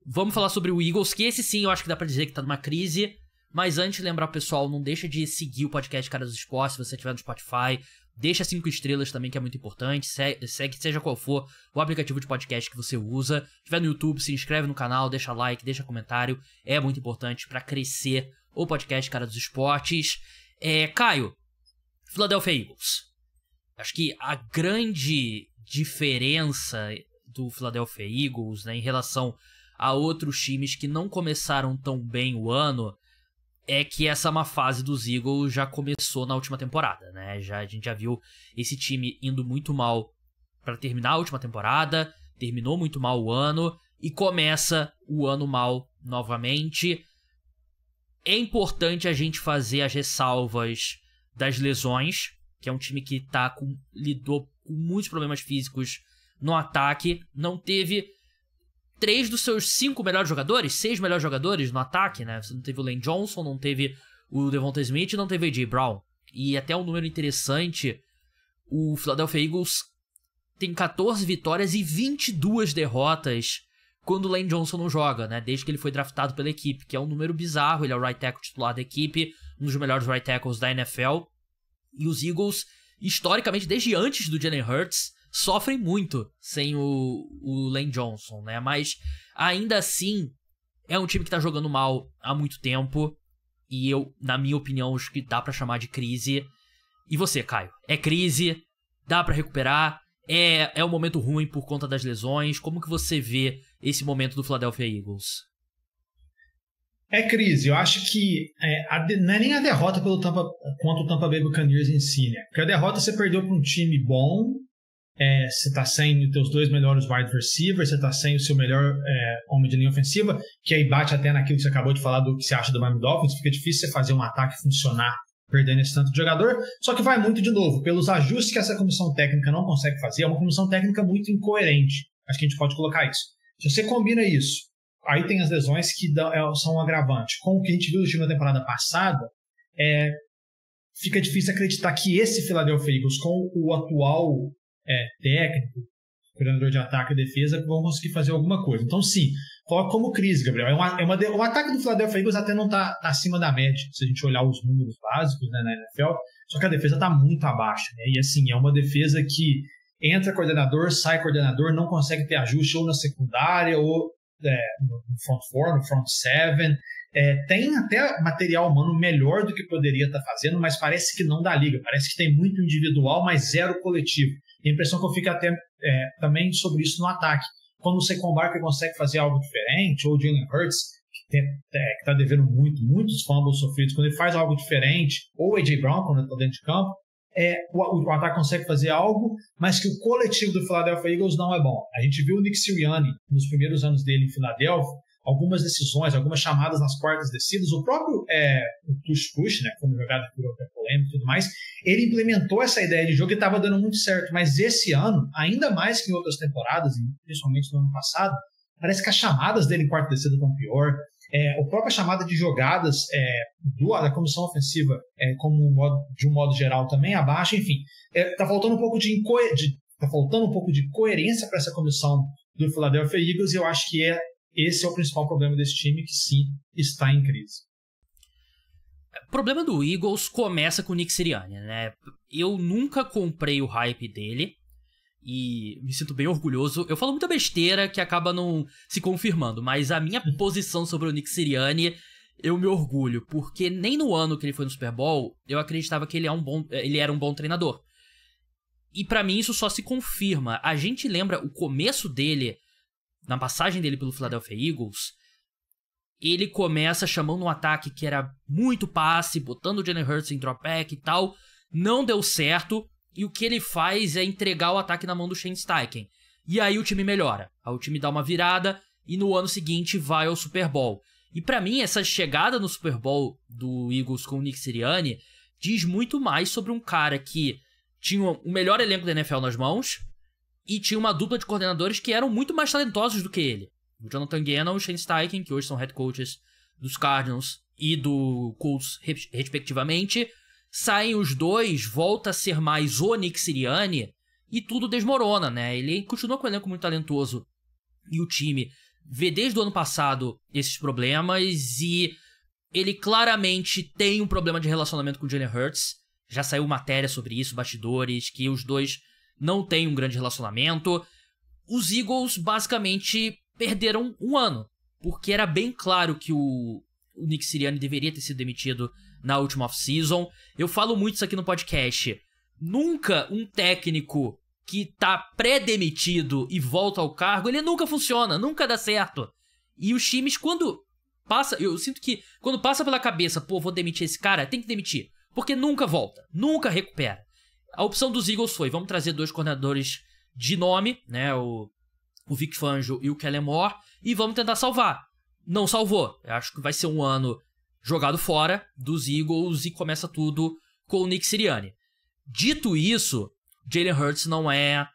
Vamos falar sobre o Eagles, que esse sim eu acho que dá para dizer que tá numa crise. Mas antes, lembrar o pessoal, não deixa de seguir o podcast Cara dos Esportes se você estiver no Spotify. Deixa 5 estrelas também, que é muito importante. Segue, seja qual for o aplicativo de podcast que você usa. Se estiver no YouTube, se inscreve no canal, deixa like, deixa comentário. É muito importante para crescer o podcast Cara dos Esportes. Caio, Philadelphia Eagles. Acho que a grande diferença do Philadelphia Eagles, né, em relação a outros times que não começaram tão bem o ano, é que essa má fase dos Eagles já começou na última temporada, né? A gente já viu esse time indo muito mal para terminar a última temporada, terminou muito mal o ano e começa o ano mal novamente. É importante a gente fazer as ressalvas das lesões, que é um time que lidou com muitos problemas físicos no ataque. Não teve 3 dos seus 5 melhores jogadores, 6 melhores jogadores no ataque, né? Você não teve o Lane Johnson, não teve o Devonta Smith, não teve o A.J. Brown. E até um número interessante, o Philadelphia Eagles tem 14 vitórias e 22 derrotas quando o Lane Johnson não joga, né? Desde que ele foi draftado pela equipe, que é um número bizarro. Ele é o right tackle titular da equipe, um dos melhores right tackles da NFL. E os Eagles, historicamente, desde antes do Jalen Hurts, sofrem muito sem o Lane Johnson, né? Mas, ainda assim, é um time que tá jogando mal há muito tempo. E eu, na minha opinião, acho que dá pra chamar de crise. E você, Caio? É crise? Dá pra recuperar? É um momento ruim por conta das lesões? Como que você vê esse momento do Philadelphia Eagles? É crise. Eu acho que não é nem a derrota contra o Tampa Bay Buccaneers em si, né? Porque a derrota você perdeu para um time bom, você tá sem os teus 2 melhores wide receivers, você tá sem o seu melhor homem de linha ofensiva, que aí bate até naquilo que você acabou de falar do que você acha do Miami Dolphins. Fica difícil você fazer um ataque funcionar perdendo esse tanto de jogador, só que vai muito de novo, pelos ajustes que essa comissão técnica não consegue fazer. É uma comissão técnica muito incoerente, acho que a gente pode colocar isso. Se você combina isso, aí tem as lesões que são um agravante. Com o que a gente viu no time da temporada passada, fica difícil acreditar que esse Philadelphia Eagles, com o atual técnico, coordenador de ataque e defesa, vão conseguir fazer alguma coisa. Então, sim, coloca como crise, Gabriel. O ataque do Philadelphia Eagles até não está acima da média, se a gente olhar os números básicos, né, na NFL, só que a defesa está muito abaixo, né? E assim, é uma defesa que entra coordenador, sai coordenador, não consegue ter ajuste ou na secundária ou no front four, no front seven. Tem até material humano melhor do que poderia estar fazendo, mas parece que não dá liga. Parece que tem muito individual, mas zero coletivo. E a impressão que eu fico até também sobre isso no ataque. Quando o Saquon Barkley consegue fazer algo diferente, ou o Jalen Hurts, que está devendo muitos fumbles sofridos, quando ele faz algo diferente, ou o A.J. Brown, quando ele está dentro de campo, o ataque consegue fazer algo, mas que o coletivo do Philadelphia Eagles não é bom. A gente viu o Nick Sirianni, nos primeiros anos dele em Filadélfia, algumas decisões, algumas chamadas nas quartas descidas, o próprio push, né, como jogada por polêmica e tudo mais, ele implementou essa ideia de jogo e estava dando muito certo, mas esse ano, ainda mais que em outras temporadas, principalmente no ano passado, parece que as chamadas dele em quarta descida estão pior. A própria chamada de jogadas da comissão ofensiva, de um modo geral, também abaixo. Enfim, está faltando um pouco de coerência para essa comissão do Philadelphia Eagles, e eu acho que esse é o principal problema desse time, que sim, está em crise. O problema do Eagles começa com o Nick Sirianni, né? Eu nunca comprei o hype dele e me sinto bem orgulhoso. Eu falo muita besteira que acaba não se confirmando, mas a minha posição sobre o Nick Sirianni, eu me orgulho, porque nem no ano que ele foi no Super Bowl, eu acreditava que ele era um bom treinador. E pra mim isso só se confirma. A gente lembra o começo dele, na passagem dele pelo Philadelphia Eagles, ele começa chamando um ataque que era muito passe, botando o Jalen Hurts em drop back e tal, não deu certo, e o que ele faz é entregar o ataque na mão do Shane Steichen. E aí o time melhora, aí o time dá uma virada, e no ano seguinte vai ao Super Bowl. E pra mim, essa chegada no Super Bowl do Eagles com o Nick Sirianni diz muito mais sobre um cara que tinha o melhor elenco da NFL nas mãos e tinha uma dupla de coordenadores que eram muito mais talentosos do que ele. O Jonathan Gannon e o Shane Steichen, que hoje são head coaches dos Cardinals e do Colts, respectivamente, saem os dois, volta a ser mais o Nick Sirianni e tudo desmorona, né? Ele continua com um elenco muito talentoso e o time vê desde o ano passado esses problemas e ele claramente tem um problema de relacionamento com o Jalen Hurts. Já saiu matéria sobre isso, bastidores, que os dois não têm um grande relacionamento. Os Eagles basicamente perderam um ano, porque era bem claro que o Nick Sirianni deveria ter sido demitido na última off-season. Eu falo muito isso aqui no podcast. Nunca um técnico que tá pré-demitido e volta ao cargo, ele nunca funciona, nunca dá certo. E os times, quando passa... Eu sinto que quando passa pela cabeça, pô, vou demitir esse cara, tem que demitir. Porque nunca volta, nunca recupera. A opção dos Eagles foi, vamos trazer dois coordenadores de nome, né, o Vic Fangio e o Kellen Moore, e vamos tentar salvar. Não salvou. Eu acho que vai ser um ano jogado fora dos Eagles e começa tudo com o Nick Sirianni. Dito isso, Jalen Hurts não é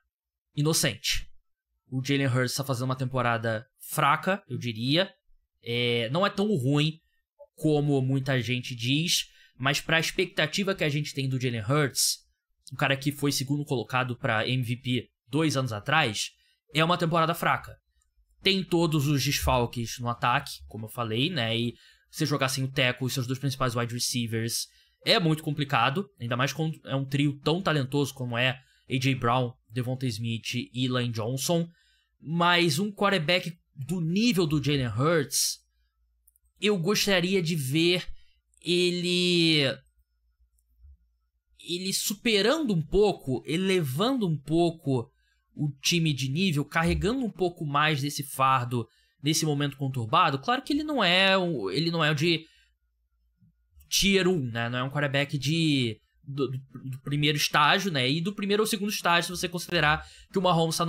inocente. O Jalen Hurts está fazendo uma temporada fraca, eu diria. Não é tão ruim como muita gente diz, mas para a expectativa que a gente tem do Jalen Hurts, um cara que foi segundo colocado para MVP 2 anos atrás, é uma temporada fraca. Tem todos os desfalques no ataque, como eu falei, né? E você jogar sem o tackle e seus dois principais wide receivers é muito complicado, ainda mais quando é um trio tão talentoso como é A.J. Brown, Devonta Smith e Lane Johnson. Mas um quarterback do nível do Jalen Hurts, eu gostaria de ver ele superando um pouco, elevando um pouco o time de nível, carregando um pouco mais desse fardo nesse momento conturbado. Claro que ele não é o de Tier 1, né? Não é um quarterback do primeiro estágio, né? E do primeiro ou segundo estágio, se você considerar que o Mahomes tá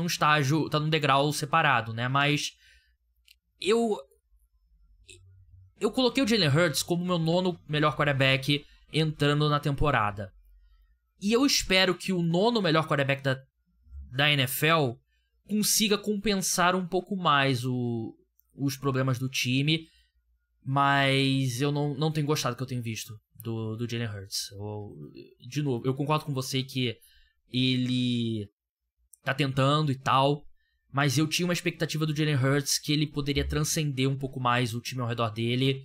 num degrau separado, né? Mas eu coloquei o Jalen Hurts como meu 9º melhor quarterback entrando na temporada. E eu espero que o 9º melhor quarterback da NFL consiga compensar um pouco mais os problemas do time, mas eu não tenho gostado do que eu tenho visto do Jalen Hurts. De novo, eu concordo com você que ele tá tentando e tal, mas eu tinha uma expectativa do Jalen Hurts que ele poderia transcender um pouco mais o time ao redor dele,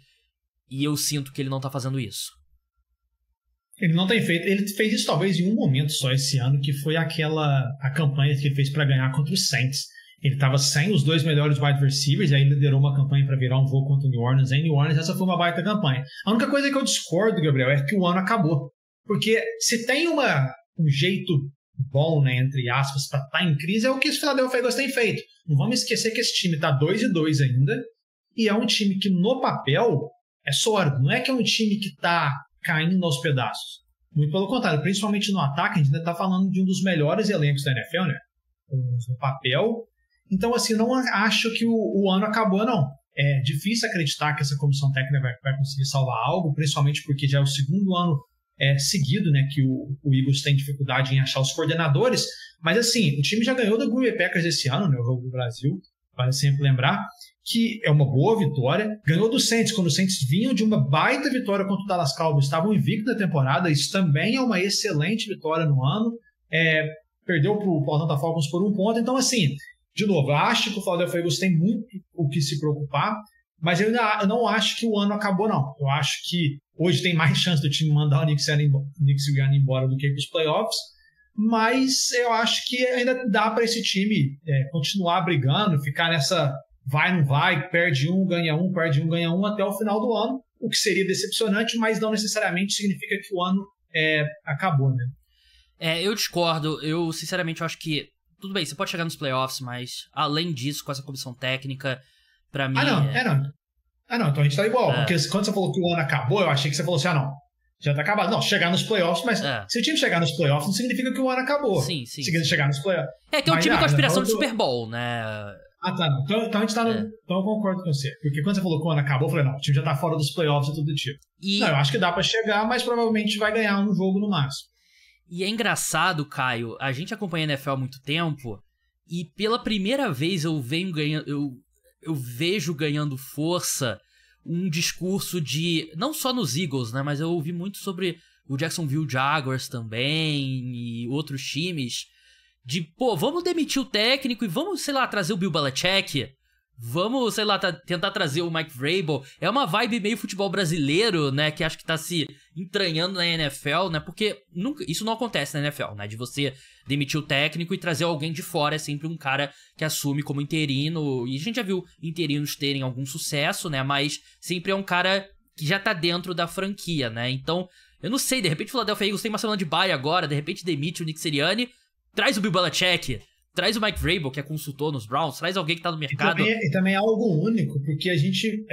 e eu sinto que ele não tá fazendo isso. Ele não tem feito. Ele fez isso talvez em um momento só esse ano, que foi a campanha que ele fez para ganhar contra os Saints. Ele estava sem os 2 melhores wide receivers, e aí liderou uma campanha para virar um jogo contra o New Orleans em New Orleans. Essa foi uma baita campanha. A única coisa que eu discordo, Gabriel, é que o ano acabou. Porque se tem um jeito bom, né, entre aspas, para estar em crise, é o que os Philadelphia Eagles têm feito. Não vamos esquecer que esse time está 2-2 ainda, e é um time que no papel é sólido. Não é que é um time que está caindo aos pedaços. Muito pelo contrário, principalmente no ataque, a gente ainda está falando de um dos melhores elencos da NFL, né? No papel. Então, assim, não acho que o ano acabou, não. É difícil acreditar que essa comissão técnica vai conseguir salvar algo, principalmente porque já é o segundo ano seguido, né, que o Eagles tem dificuldade em achar os coordenadores. Mas, assim, o time já ganhou da Green Bay Packers esse ano, né, o jogo do Brasil, vale sempre lembrar, que é uma boa vitória. Ganhou do Saints, quando os Saints vinham de uma baita vitória contra o Dallas Cowboys, estavam invictos na temporada. Isso também é uma excelente vitória no ano. Perdeu para o Atlanta Falcons por 1 ponto. Então, assim, de novo, eu acho que o Philadelphia Eagles tem muito o que se preocupar, mas eu não acho que o ano acabou, não. Eu acho que hoje tem mais chance do time mandar o Nick Sirianni embora do que ir para os playoffs, mas eu acho que ainda dá para esse time continuar brigando, ficar nessa vai, não vai, perde um, ganha um, perde um, ganha um, até o final do ano. o que seria decepcionante, mas não necessariamente significa que o ano acabou, né? Eu discordo. Eu, sinceramente, acho que tudo bem, você pode chegar nos playoffs, mas além disso, com essa comissão técnica, pra mim... Não, então a gente tá igual. Porque quando você falou que o ano acabou, eu achei que você falou assim, não, já tá acabado. Não, chegar nos playoffs, mas se o time chegar nos playoffs não significa que o ano acabou. Sim. Significa chegar nos playoffs. Que é um time com aspiração de Super Bowl, né? Tá, não. Então a gente tá no... Então eu concordo com você. Porque quando você falou que o ano acabou, eu falei, não, o time já tá fora dos playoffs e tudo do tipo. Não, eu acho que dá pra chegar, mas provavelmente vai ganhar um jogo no máximo. E é engraçado, Caio, a gente acompanha a NFL há muito tempo e pela primeira vez eu vejo ganhando força um discurso de, não só nos Eagles, né, mas eu ouvi muito sobre o Jacksonville Jaguars também e outros times, de, vamos demitir o técnico e vamos, sei lá, trazer o Bill Belichick, vamos, sei lá, tentar trazer o Mike Vrabel. É uma vibe meio futebol brasileiro, né, que acho que tá se entranhando na NFL, né, porque isso não acontece na NFL, né, de você demitir o técnico e trazer alguém de fora, é sempre um cara que assume como interino, e a gente já viu interinos terem algum sucesso, né, mas sempre é um cara que já tá dentro da franquia, né, então, eu não sei, de repente o Philadelphia Eagles tem uma semana de bye agora, de repente demite o Nick Sirianni, traz o Bill Belichick, traz o Mike Vrabel, que é consultor nos Browns, traz alguém que tá no mercado. E também é algo único, porque a gente,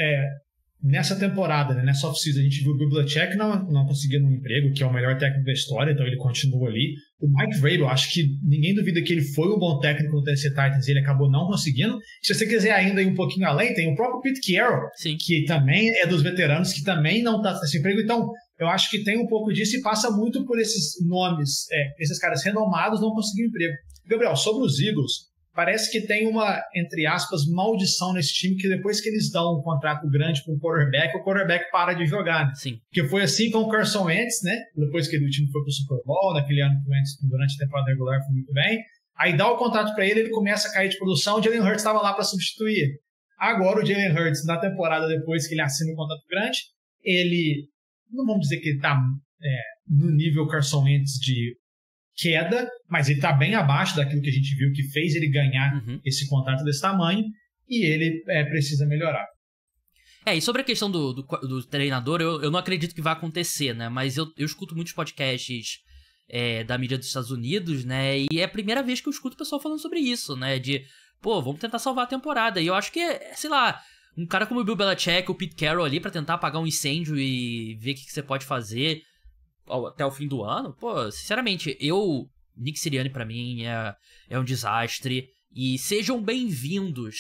nessa temporada, né, nessa off-season, a gente viu o Bill Belichick não conseguindo um emprego, que é o melhor técnico da história, então ele continua ali. O Mike Vrabel, acho que ninguém duvida que ele foi um bom técnico no Tennessee Titans, ele acabou não conseguindo. Se você quiser ainda ir um pouquinho além, tem o próprio Pete Carroll, que também é dos veteranos, que também não tá nesse emprego. Então, eu acho que tem um pouco disso e passa muito por esses nomes, esses caras renomados não conseguiram emprego. Gabriel, sobre os Eagles, parece que tem uma, entre aspas, maldição nesse time, que depois que eles dão um contrato grande com o quarterback para de jogar, né? Sim. Porque foi assim com o Carson Wentz, né? Depois que o time foi pro Super Bowl, naquele ano que o Wentz, durante a temporada regular, foi muito bem. Aí dá o contrato para ele começa a cair de produção, o Jalen Hurts estava lá para substituir. Agora o Jalen Hurts, na temporada depois que ele assina um contrato grande, ele, não vamos dizer que ele tá no nível Carson Wentz de queda, mas ele está bem abaixo daquilo que a gente viu que fez ele ganhar esse contrato desse tamanho, e ele precisa melhorar. E sobre a questão do treinador, eu não acredito que vai acontecer, né? Mas eu escuto muitos podcasts da mídia dos Estados Unidos, né? E é a primeira vez que eu escuto o pessoal falando sobre isso, né? De, vamos tentar salvar a temporada. E eu acho que, sei lá, um cara como o Bill Belichick, o Pete Carroll ali, pra tentar apagar um incêndio e ver o que você pode fazer até o fim do ano, sinceramente, Nick Sirianni pra mim é um desastre, e sejam bem-vindos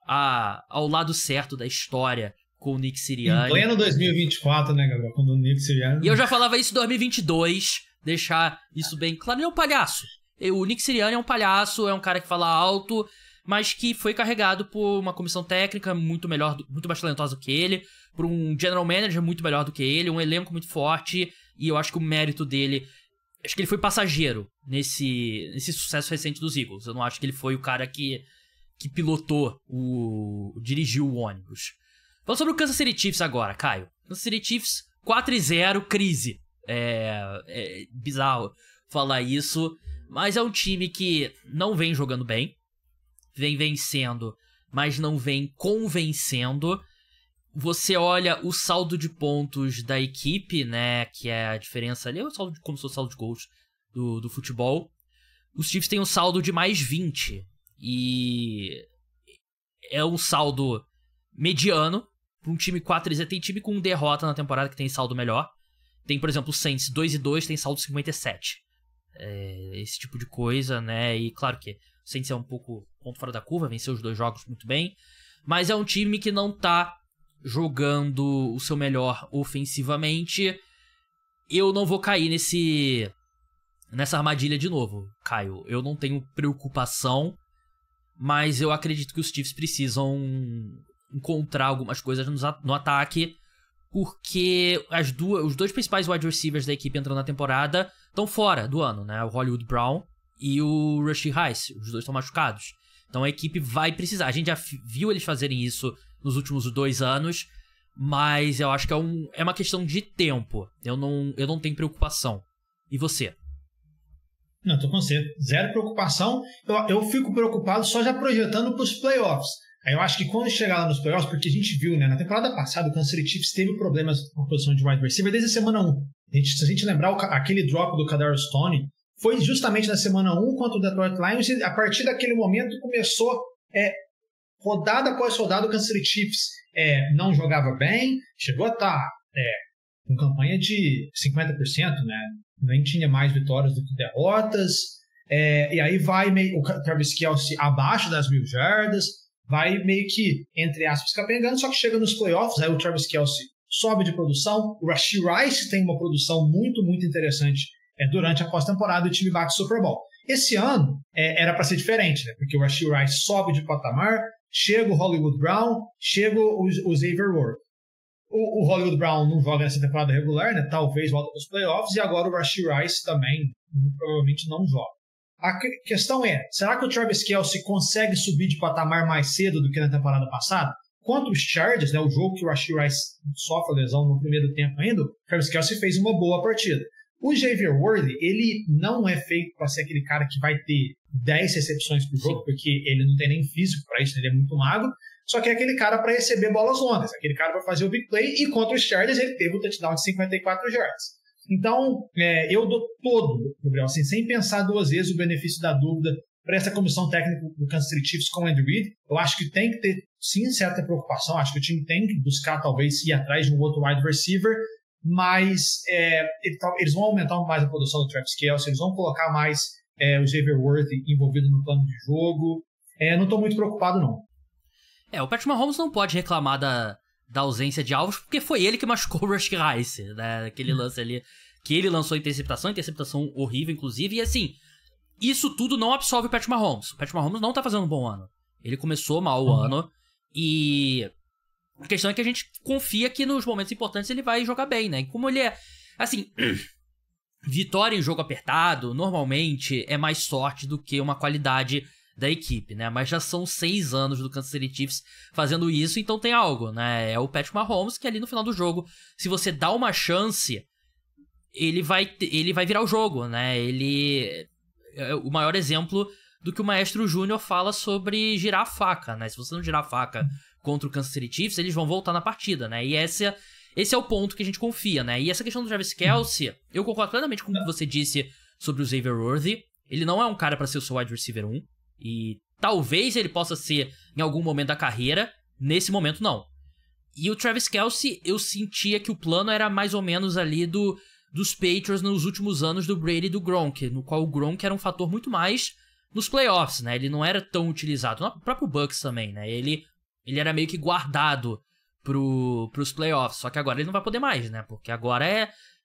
ao lado certo da história com o Nick Sirianni. Em pleno 2024, né, Gabriel, quando o Nick Sirianni... E eu já falava isso em 2022, deixar isso bem claro, ele é um palhaço. O Nick Sirianni é um palhaço, é um cara que fala alto, mas que foi carregado por uma comissão técnica muito mais talentosa do que ele, por um general manager muito melhor do que ele, um elenco muito forte, e eu acho que o mérito dele... Acho que ele foi passageiro nesse sucesso recente dos Eagles. Eu não acho que ele foi o cara que pilotou, dirigiu o ônibus. Falando sobre o Kansas City Chiefs agora, Caio. Kansas City Chiefs 4-0, crise. É bizarro falar isso, mas é um time que não vem jogando bem, vem vencendo, mas não vem convencendo. Você olha o saldo de pontos da equipe, né, que é a diferença ali, como se fosse o saldo de gols do futebol. Os Chiefs têm um saldo de mais 20, e é um saldo mediano para um time 4-0. Tem time com derrota na temporada que tem saldo melhor. Tem, por exemplo, o Saints 2-2, tem saldo 57. Esse tipo de coisa, né, e claro que o Saints é um pouco ponto fora da curva, venceu os 2 jogos muito bem, mas é um time que não tá jogando o seu melhor ofensivamente. Eu não vou cair nessa armadilha de novo, Caio. Eu não tenho preocupação, mas eu acredito que os Chiefs precisam encontrar algumas coisas no ataque, porque os 2 principais wide receivers da equipe entrando na temporada estão fora do ano, né? O Hollywood Brown e o Rashee Rice. Os 2 estão machucados. Então a equipe vai precisar. A gente já viu eles fazerem isso nos últimos 2 anos, mas eu acho que é uma questão de tempo. Eu não tenho preocupação. E você? Não, tô com você. Zero preocupação. Eu fico preocupado só já projetando para os playoffs. Aí eu acho que quando chegar lá nos playoffs, porque a gente viu, né, na temporada passada o Kansas City Chiefs teve problemas com a posição de wide receiver desde a semana 1. Se a gente lembrar, aquele drop do Kadarius Toney foi justamente na semana 1 contra o Detroit Lions, e a partir daquele momento começou rodada após rodada o Kansas City Chiefs não jogava bem, chegou a estar com campanha de 50%, né? Nem tinha mais vitórias do que derrotas, e aí vai meio, o Travis Kelce abaixo das 1.000 jardas, vai meio que, entre aspas, capengando, só que chega nos playoffs, aí o Travis Kelce sobe de produção, o Rashee Rice tem uma produção muito, muito interessante durante a pós-temporada e o time bate o Super Bowl. Esse ano era para ser diferente, né? Porque o Rashee Rice sobe de patamar, chega o Hollywood Brown, chega o Xavier Worthy. O Hollywood Brown não joga nessa temporada regular, né? Talvez volta para os playoffs, e agora o Rashee Rice também provavelmente não joga. A questão será que o Travis Kelce consegue subir de patamar mais cedo do que na temporada passada? Contra os Chargers, né, o jogo que o Rashee Rice sofre lesão no primeiro tempo ainda, o Travis Kelce fez uma boa partida. O Xavier Worthy, ele não é feito para ser aquele cara que vai ter 10 recepções por jogo, porque ele não tem nem físico para isso, ele é muito magro, só que é aquele cara para receber bolas longas, aquele cara para fazer o big play, e contra os Chargers ele teve um touchdown de 54 yards. Então, eu dou todo, Gabriel, assim, sem pensar duas vezes, o benefício da dúvida para essa comissão técnica do Kansas City Chiefs com o Andy Reid. Eu acho que tem que ter, sim, certa preocupação, acho que o time tem que buscar, talvez, ir atrás de um outro wide receiver, mas eles vão aumentar mais a produção do Travis Kelce, eles vão colocar mais o Xavier Worthy envolvido no plano de jogo. Não estou muito preocupado, não. O Patrick Mahomes não pode reclamar da ausência de alvos, porque foi ele que machucou o Rashee Rice, né? Aquele lance ali que ele lançou interceptação horrível, inclusive, e assim, isso tudo não absolve o Patrick Mahomes. O Patrick Mahomes não tá fazendo um bom ano. Ele começou mal o ano, e a questão é que a gente confia que nos momentos importantes ele vai jogar bem, né? E como ele assim, vitória em jogo apertado, normalmente é mais sorte do que uma qualidade da equipe, né? Mas já são 6 anos do Kansas City Chiefs fazendo isso, então tem algo, né? É o Patrick Mahomes que ali no final do jogo, se você dá uma chance, ele vai virar o jogo, né? Ele é o maior exemplo do que o Maestro Júnior fala sobre girar a faca, né? Se você não girar a faca contra o Kansas City Chiefs, eles vão voltar na partida, né? E esse é o ponto que a gente confia, né? E essa questão do Travis Kelce, eu concordo plenamente com o que você disse sobre o Xavier Worthy. Ele não é um cara pra ser o seu wide receiver 1. E talvez ele possa ser em algum momento da carreira. Nesse momento, não. E o Travis Kelce, eu sentia que o plano era mais ou menos ali dos Patriots nos últimos anos do Brady e do Gronk, no qual o Gronk era um fator muito mais nos playoffs, né? Ele não era tão utilizado. No próprio Bucks também, né? Ele era meio que guardado pros playoffs. Só que agora ele não vai poder mais, né? Porque agora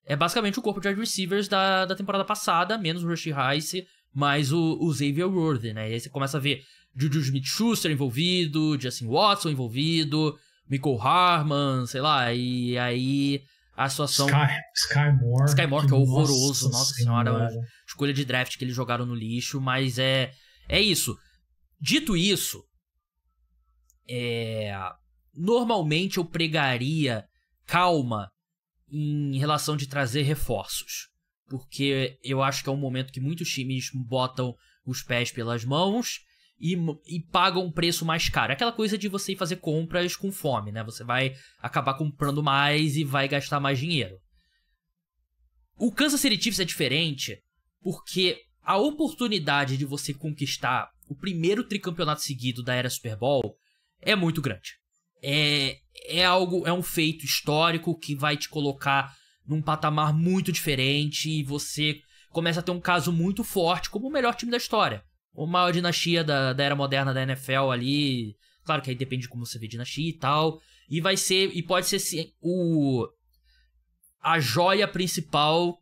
é basicamente o corpo de wide receivers da temporada passada, menos o Rashee Rice, mais o Xavier Worthy, né? E aí você começa a ver Juju Smith-Schuster envolvido, Justin Watson envolvido, Mecole Hardman, sei lá, e aí a situação... Sky Moore, que é horroroso, nossa senhora, escolha de draft que eles jogaram no lixo, mas é isso. Dito isso, normalmente eu pregaria calma em relação de trazer reforços, porque eu acho que é um momento que muitos times botam os pés pelas mãos e pagam um preço mais caro. Aquela coisa de você ir fazer compras com fome, né? Você vai acabar comprando mais e vai gastar mais dinheiro. O Kansas City Chiefs é diferente porque a oportunidade de você conquistar o primeiro tricampeonato seguido da era Super Bowl é muito grande. É um feito histórico que vai te colocar num patamar muito diferente e você começa a ter um caso muito forte como o melhor time da história. A maior dinastia da era moderna da NFL ali. Claro que aí depende de como você vê dinastia e tal. E vai ser, e pode ser sim, a joia principal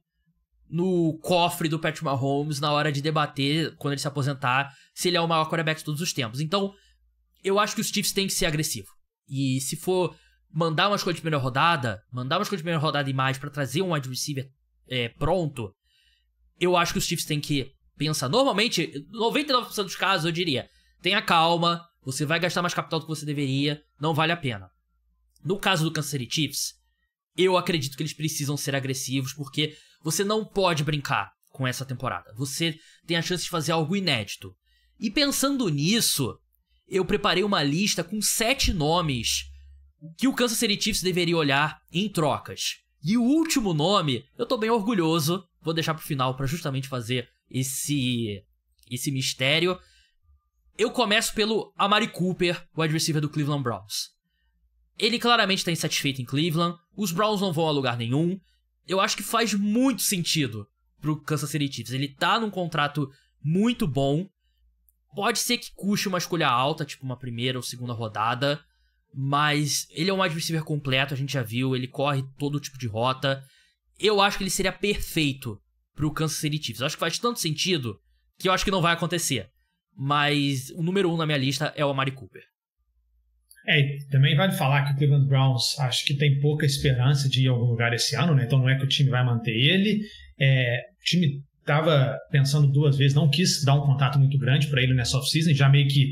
no cofre do Patrick Mahomes na hora de debater, quando ele se aposentar, se ele é o maior quarterback de todos os tempos. Então, eu acho que os Chiefs têm que ser agressivos. E se for mandar uma escolha de primeira rodada e mais pra trazer um wide receiver pronto, eu acho que os Chiefs têm que pensar. Normalmente, 99% dos casos, eu diria, tenha calma, você vai gastar mais capital do que você deveria, não vale a pena. No caso do Kansas City Chiefs, eu acredito que eles precisam ser agressivos, porque você não pode brincar com essa temporada. Você tem a chance de fazer algo inédito. E pensando nisso, eu preparei uma lista com 7 nomes que o Kansas City Chiefs deveria olhar em trocas. E o último nome, eu tô bem orgulhoso, vou deixar pro final pra justamente fazer esse mistério. Eu começo pelo Amari Cooper, wide receiver do Cleveland Browns. Ele claramente tá insatisfeito em Cleveland, os Browns não vão a lugar nenhum. Eu acho que faz muito sentido pro Kansas City Chiefs. Ele tá num contrato muito bom. Pode ser que custe uma escolha alta, tipo uma primeira ou segunda rodada, mas ele é um wide receiver completo, a gente já viu, ele corre todo tipo de rota. Eu acho que ele seria perfeito pro Kansas City Chiefs. Eu acho que faz tanto sentido que eu acho que não vai acontecer. Mas o número 1 na minha lista é o Amari Cooper. Também vale falar que o Cleveland Browns acho que tem pouca esperança de ir a algum lugar esse ano, né? Então não é que o time vai manter ele. O time estava pensando 2 vezes, não quis dar um contrato muito grande para ele nessa off-season, já meio que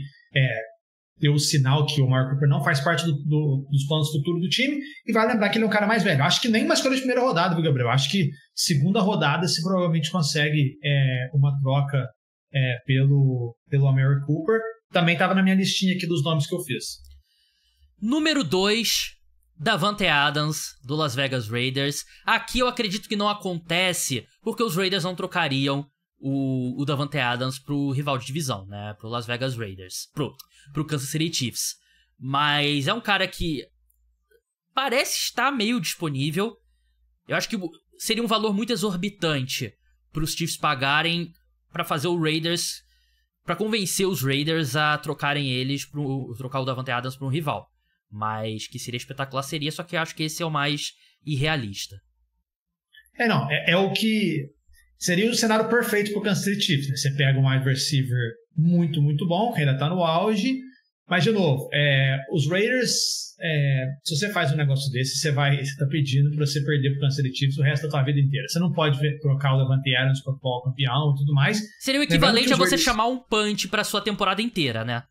deu o sinal que o Amari Cooper não faz parte dos planos futuros do time, e vale lembrar que ele é um cara mais velho. Acho que nem uma escolha de primeira rodada, viu, Gabriel? Acho que segunda rodada se provavelmente consegue uma troca pelo Amari Cooper. Também estava na minha listinha aqui dos nomes que eu fiz. Número 2, Davante Adams, do Las Vegas Raiders. Aqui eu acredito que não acontece, porque os Raiders não trocariam o Davante Adams pro rival de divisão, né? Pro Las Vegas Raiders. Pro Kansas City Chiefs. Mas é um cara que parece estar meio disponível. Eu acho que seria um valor muito exorbitante pros Chiefs pagarem pra fazer o Raiders, pra convencer os Raiders a trocarem trocar o Davante Adams pra um rival. Mas que seria espetacular seria, só que eu acho que esse é o mais irrealista. É o que seria o cenário perfeito pro Kansas City Chiefs, né? Você pega um wide receiver muito, muito bom, que ainda tá no auge, mas de novo, os Raiders, se você faz um negócio desse, você tá pedindo pra você perder pro Kansas City Chiefs o resto da tua vida inteira. Você não pode trocar o Davante Adams pro atual campeão e tudo mais. Seria o equivalente a você chamar um punch pra sua temporada inteira, né?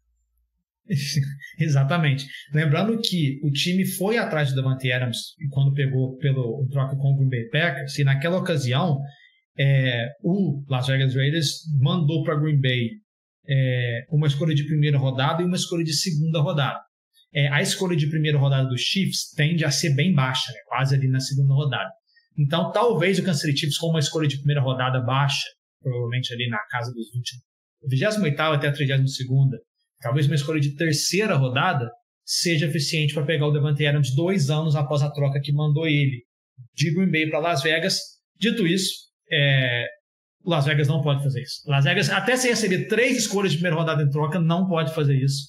Exatamente. Lembrando que o time foi atrás do Davante Adams quando pegou pelo troca com o Green Bay Packers, e naquela ocasião o Las Vegas Raiders mandou para Green Bay uma escolha de primeira rodada e uma escolha de segunda rodada. A escolha de primeira rodada dos Chiefs tende a ser bem baixa, né? Quase ali na segunda rodada. Então talvez o Kansas City Chiefs com uma escolha de primeira rodada baixa, provavelmente ali na casa dos 28ª até a 32ª, talvez uma escolha de terceira rodada seja eficiente para pegar o Davante Adams 2 anos após a troca que mandou ele de Green Bay para Las Vegas. Dito isso, o Las Vegas não pode fazer isso. Las Vegas, até se receber 3 escolhas de primeira rodada em troca, não pode fazer isso,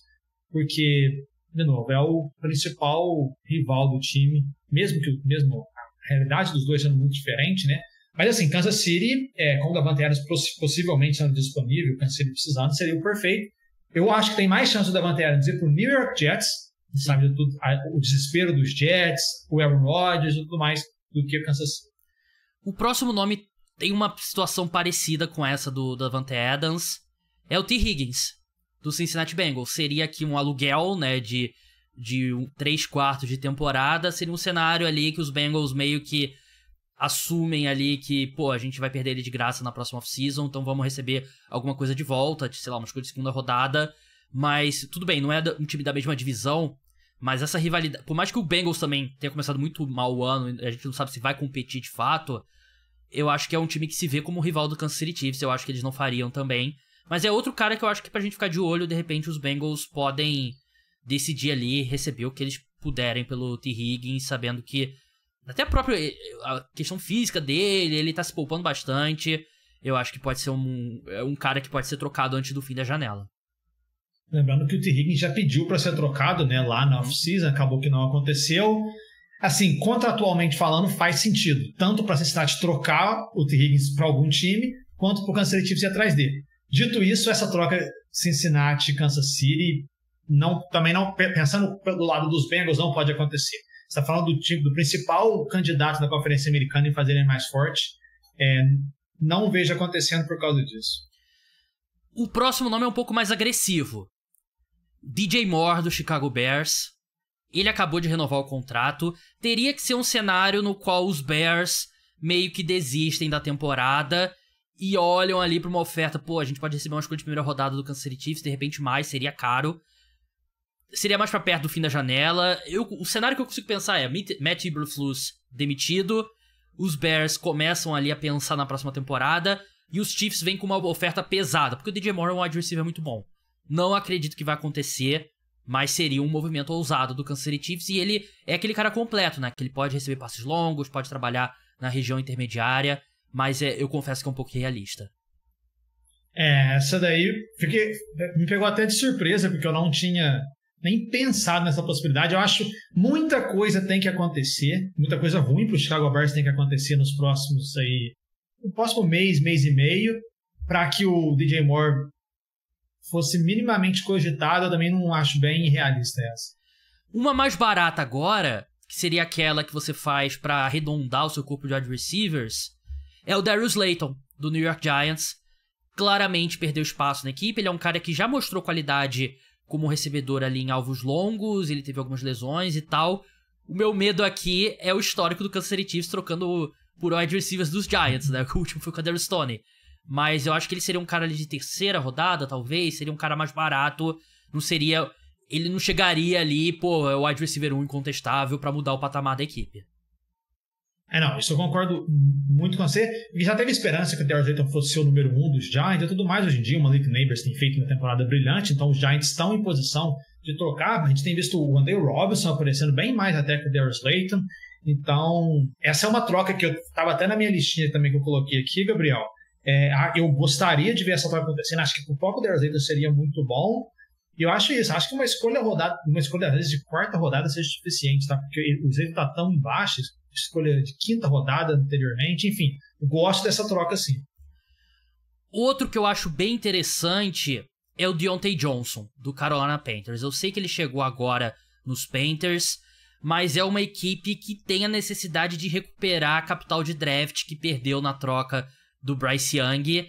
porque, de novo, é o principal rival do time, mesmo a realidade dos dois sendo muito diferente, né? Mas assim, Kansas City, com o Davante Adams possivelmente sendo disponível, Kansas City precisando, seria o perfeito. Eu acho que tem mais chance do Davante Adams ir para o New York Jets, sabe de tudo, o desespero dos Jets, o Aaron Rodgers e tudo mais, do que o Kansas City. O próximo nome tem uma situação parecida com essa do Davante Adams. É o T. Higgins, do Cincinnati Bengals. Seria aqui um aluguel, né, de 3/4 de temporada. Seria um cenário ali que os Bengals meio que assumem ali que, a gente vai perder ele de graça na próxima off-season, então vamos receber alguma coisa de volta, sei lá, uma escolha de segunda rodada. Mas tudo bem, não é um time da mesma divisão, mas essa rivalidade, por mais que o Bengals também tenha começado muito mal o ano, a gente não sabe se vai competir de fato, eu acho que é um time que se vê como rival do Kansas City Chiefs, eu acho que eles não fariam também. Mas é outro cara que eu acho que pra gente ficar de olho, de repente os Bengals podem decidir ali, receber o que eles puderem pelo T. Higgins, sabendo que até a questão física dele, ele tá se poupando bastante. Eu acho que pode ser um cara que pode ser trocado antes do fim da janela. Lembrando que o T. Higgins já pediu para ser trocado, né, lá na off-season, acabou que não aconteceu. Assim, contratualmente falando, faz sentido, tanto para Cincinnati trocar o T. Higgins para algum time, quanto para o Kansas City Chiefs ir atrás dele. Dito isso, essa troca Cincinnati-Kansas City, também não, pensando pelo lado dos Bengals, não pode acontecer. Você está falando do time, do principal candidato da Conferência Americana em fazer ele mais forte. Não vejo acontecendo por causa disso. O próximo nome é um pouco mais agressivo. DJ Moore, do Chicago Bears. Ele acabou de renovar o contrato. Teria que ser um cenário no qual os Bears meio que desistem da temporada e olham ali para uma oferta. A gente pode receber uma escolha de primeira rodada do Kansas City Chiefs, de repente mais, seria caro. seria mais pra perto do fim da janela. O cenário que eu consigo pensar é Matt Eberflus demitido, os Bears começam ali a pensar na próxima temporada e os Chiefs vêm com uma oferta pesada, porque o DJ Moore é um wide receiver muito bom. Não acredito que vai acontecer, mas seria um movimento ousado do Kansas City Chiefs, e ele é aquele cara completo, né? Que ele pode receber passes longos, pode trabalhar na região intermediária, mas eu confesso que é um pouco realista. Essa daí me pegou até de surpresa, porque eu não tinha nem pensado nessa possibilidade. Eu acho muita coisa tem que acontecer, muita coisa ruim para o Chicago Bears tem que acontecer no próximo mês e meio, para que o DJ Moore fosse minimamente cogitado. Eu também não acho bem realista essa. Uma mais barata agora, que seria aquela que você faz para arredondar o seu corpo de wide receivers, é o Darius Slayton, do New York Giants. Claramente perdeu espaço na equipe, ele é um cara que já mostrou qualidade como recebedor ali em alvos longos, ele teve algumas lesões e tal. O meu medo aqui é o histórico do Kansas City Chiefs trocando por wide receivers dos Giants, né? O último foi o Kadarius Toney. Mas eu acho que ele seria um cara ali de terceira rodada, talvez, seria um cara mais barato, ele não chegaria ali, é o wide receiver 1 incontestável pra mudar o patamar da equipe. Não, isso eu concordo muito com você, porque já teve esperança que o Darius Slayton fosse ser o número 1 dos Giants e tudo mais hoje em dia. O Malik Neighbors tem feito uma temporada brilhante, então os Giants estão em posição de trocar. A gente tem visto o Wan'Dale Robinson aparecendo bem mais até que o Darius Slayton. Então, essa é uma troca que eu estava até na minha listinha também que eu coloquei aqui, Gabriel. Eu gostaria de ver essa troca acontecendo. Acho que pro próprio Darius Slayton seria muito bom. E eu acho isso. Acho que uma escolha às vezes de quarta rodada seja suficiente, tá? Porque o Slayton está tão embaixo, escolha de quinta rodada anteriormente, enfim, eu gosto dessa troca sim. Outro que eu acho bem interessante é o Deontay Johnson, do Carolina Panthers. Eu sei que ele chegou agora nos Panthers, mas é uma equipe que tem a necessidade de recuperar a capital de draft que perdeu na troca do Bryce Young,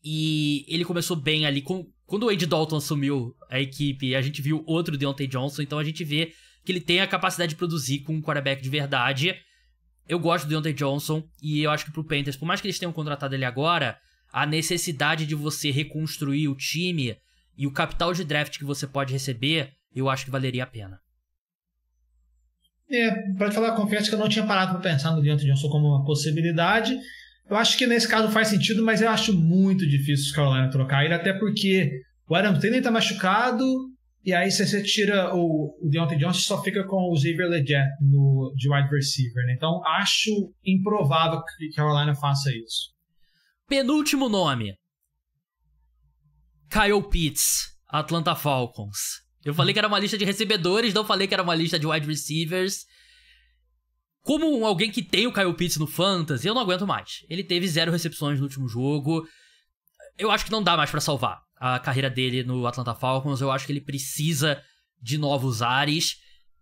e ele começou bem ali. Quando o Andy Dalton assumiu a equipe, a gente viu outro Deontay Johnson, então a gente vê que ele tem a capacidade de produzir com um quarterback de verdade. Eu gosto do Deontay Johnson, e eu acho que pro Panthers, por mais que eles tenham contratado ele agora, a necessidade de você reconstruir o time e o capital de draft que você pode receber, eu acho que valeria a pena. Pra te falar, confesso que eu não tinha parado para pensar no Deontay Johnson como uma possibilidade. Eu acho que nesse caso faz sentido, mas eu acho muito difícil os Carolina trocar ele, até porque o Adam Thielen tá machucado, e aí se você tira o Deontay Johnson, só fica com o Xavier Legette de wide receiver, né? Então acho improvável que Carolina faça isso. Penúltimo nome. Kyle Pitts, Atlanta Falcons. Eu falei que era uma lista de recebedores, não falei que era uma lista de wide receivers. Como alguém que tem o Kyle Pitts no Fantasy, eu não aguento mais. Ele teve 0 recepções no último jogo. Eu acho que não dá mais pra salvar a carreira dele no Atlanta Falcons. Eu acho que ele precisa de novos ares.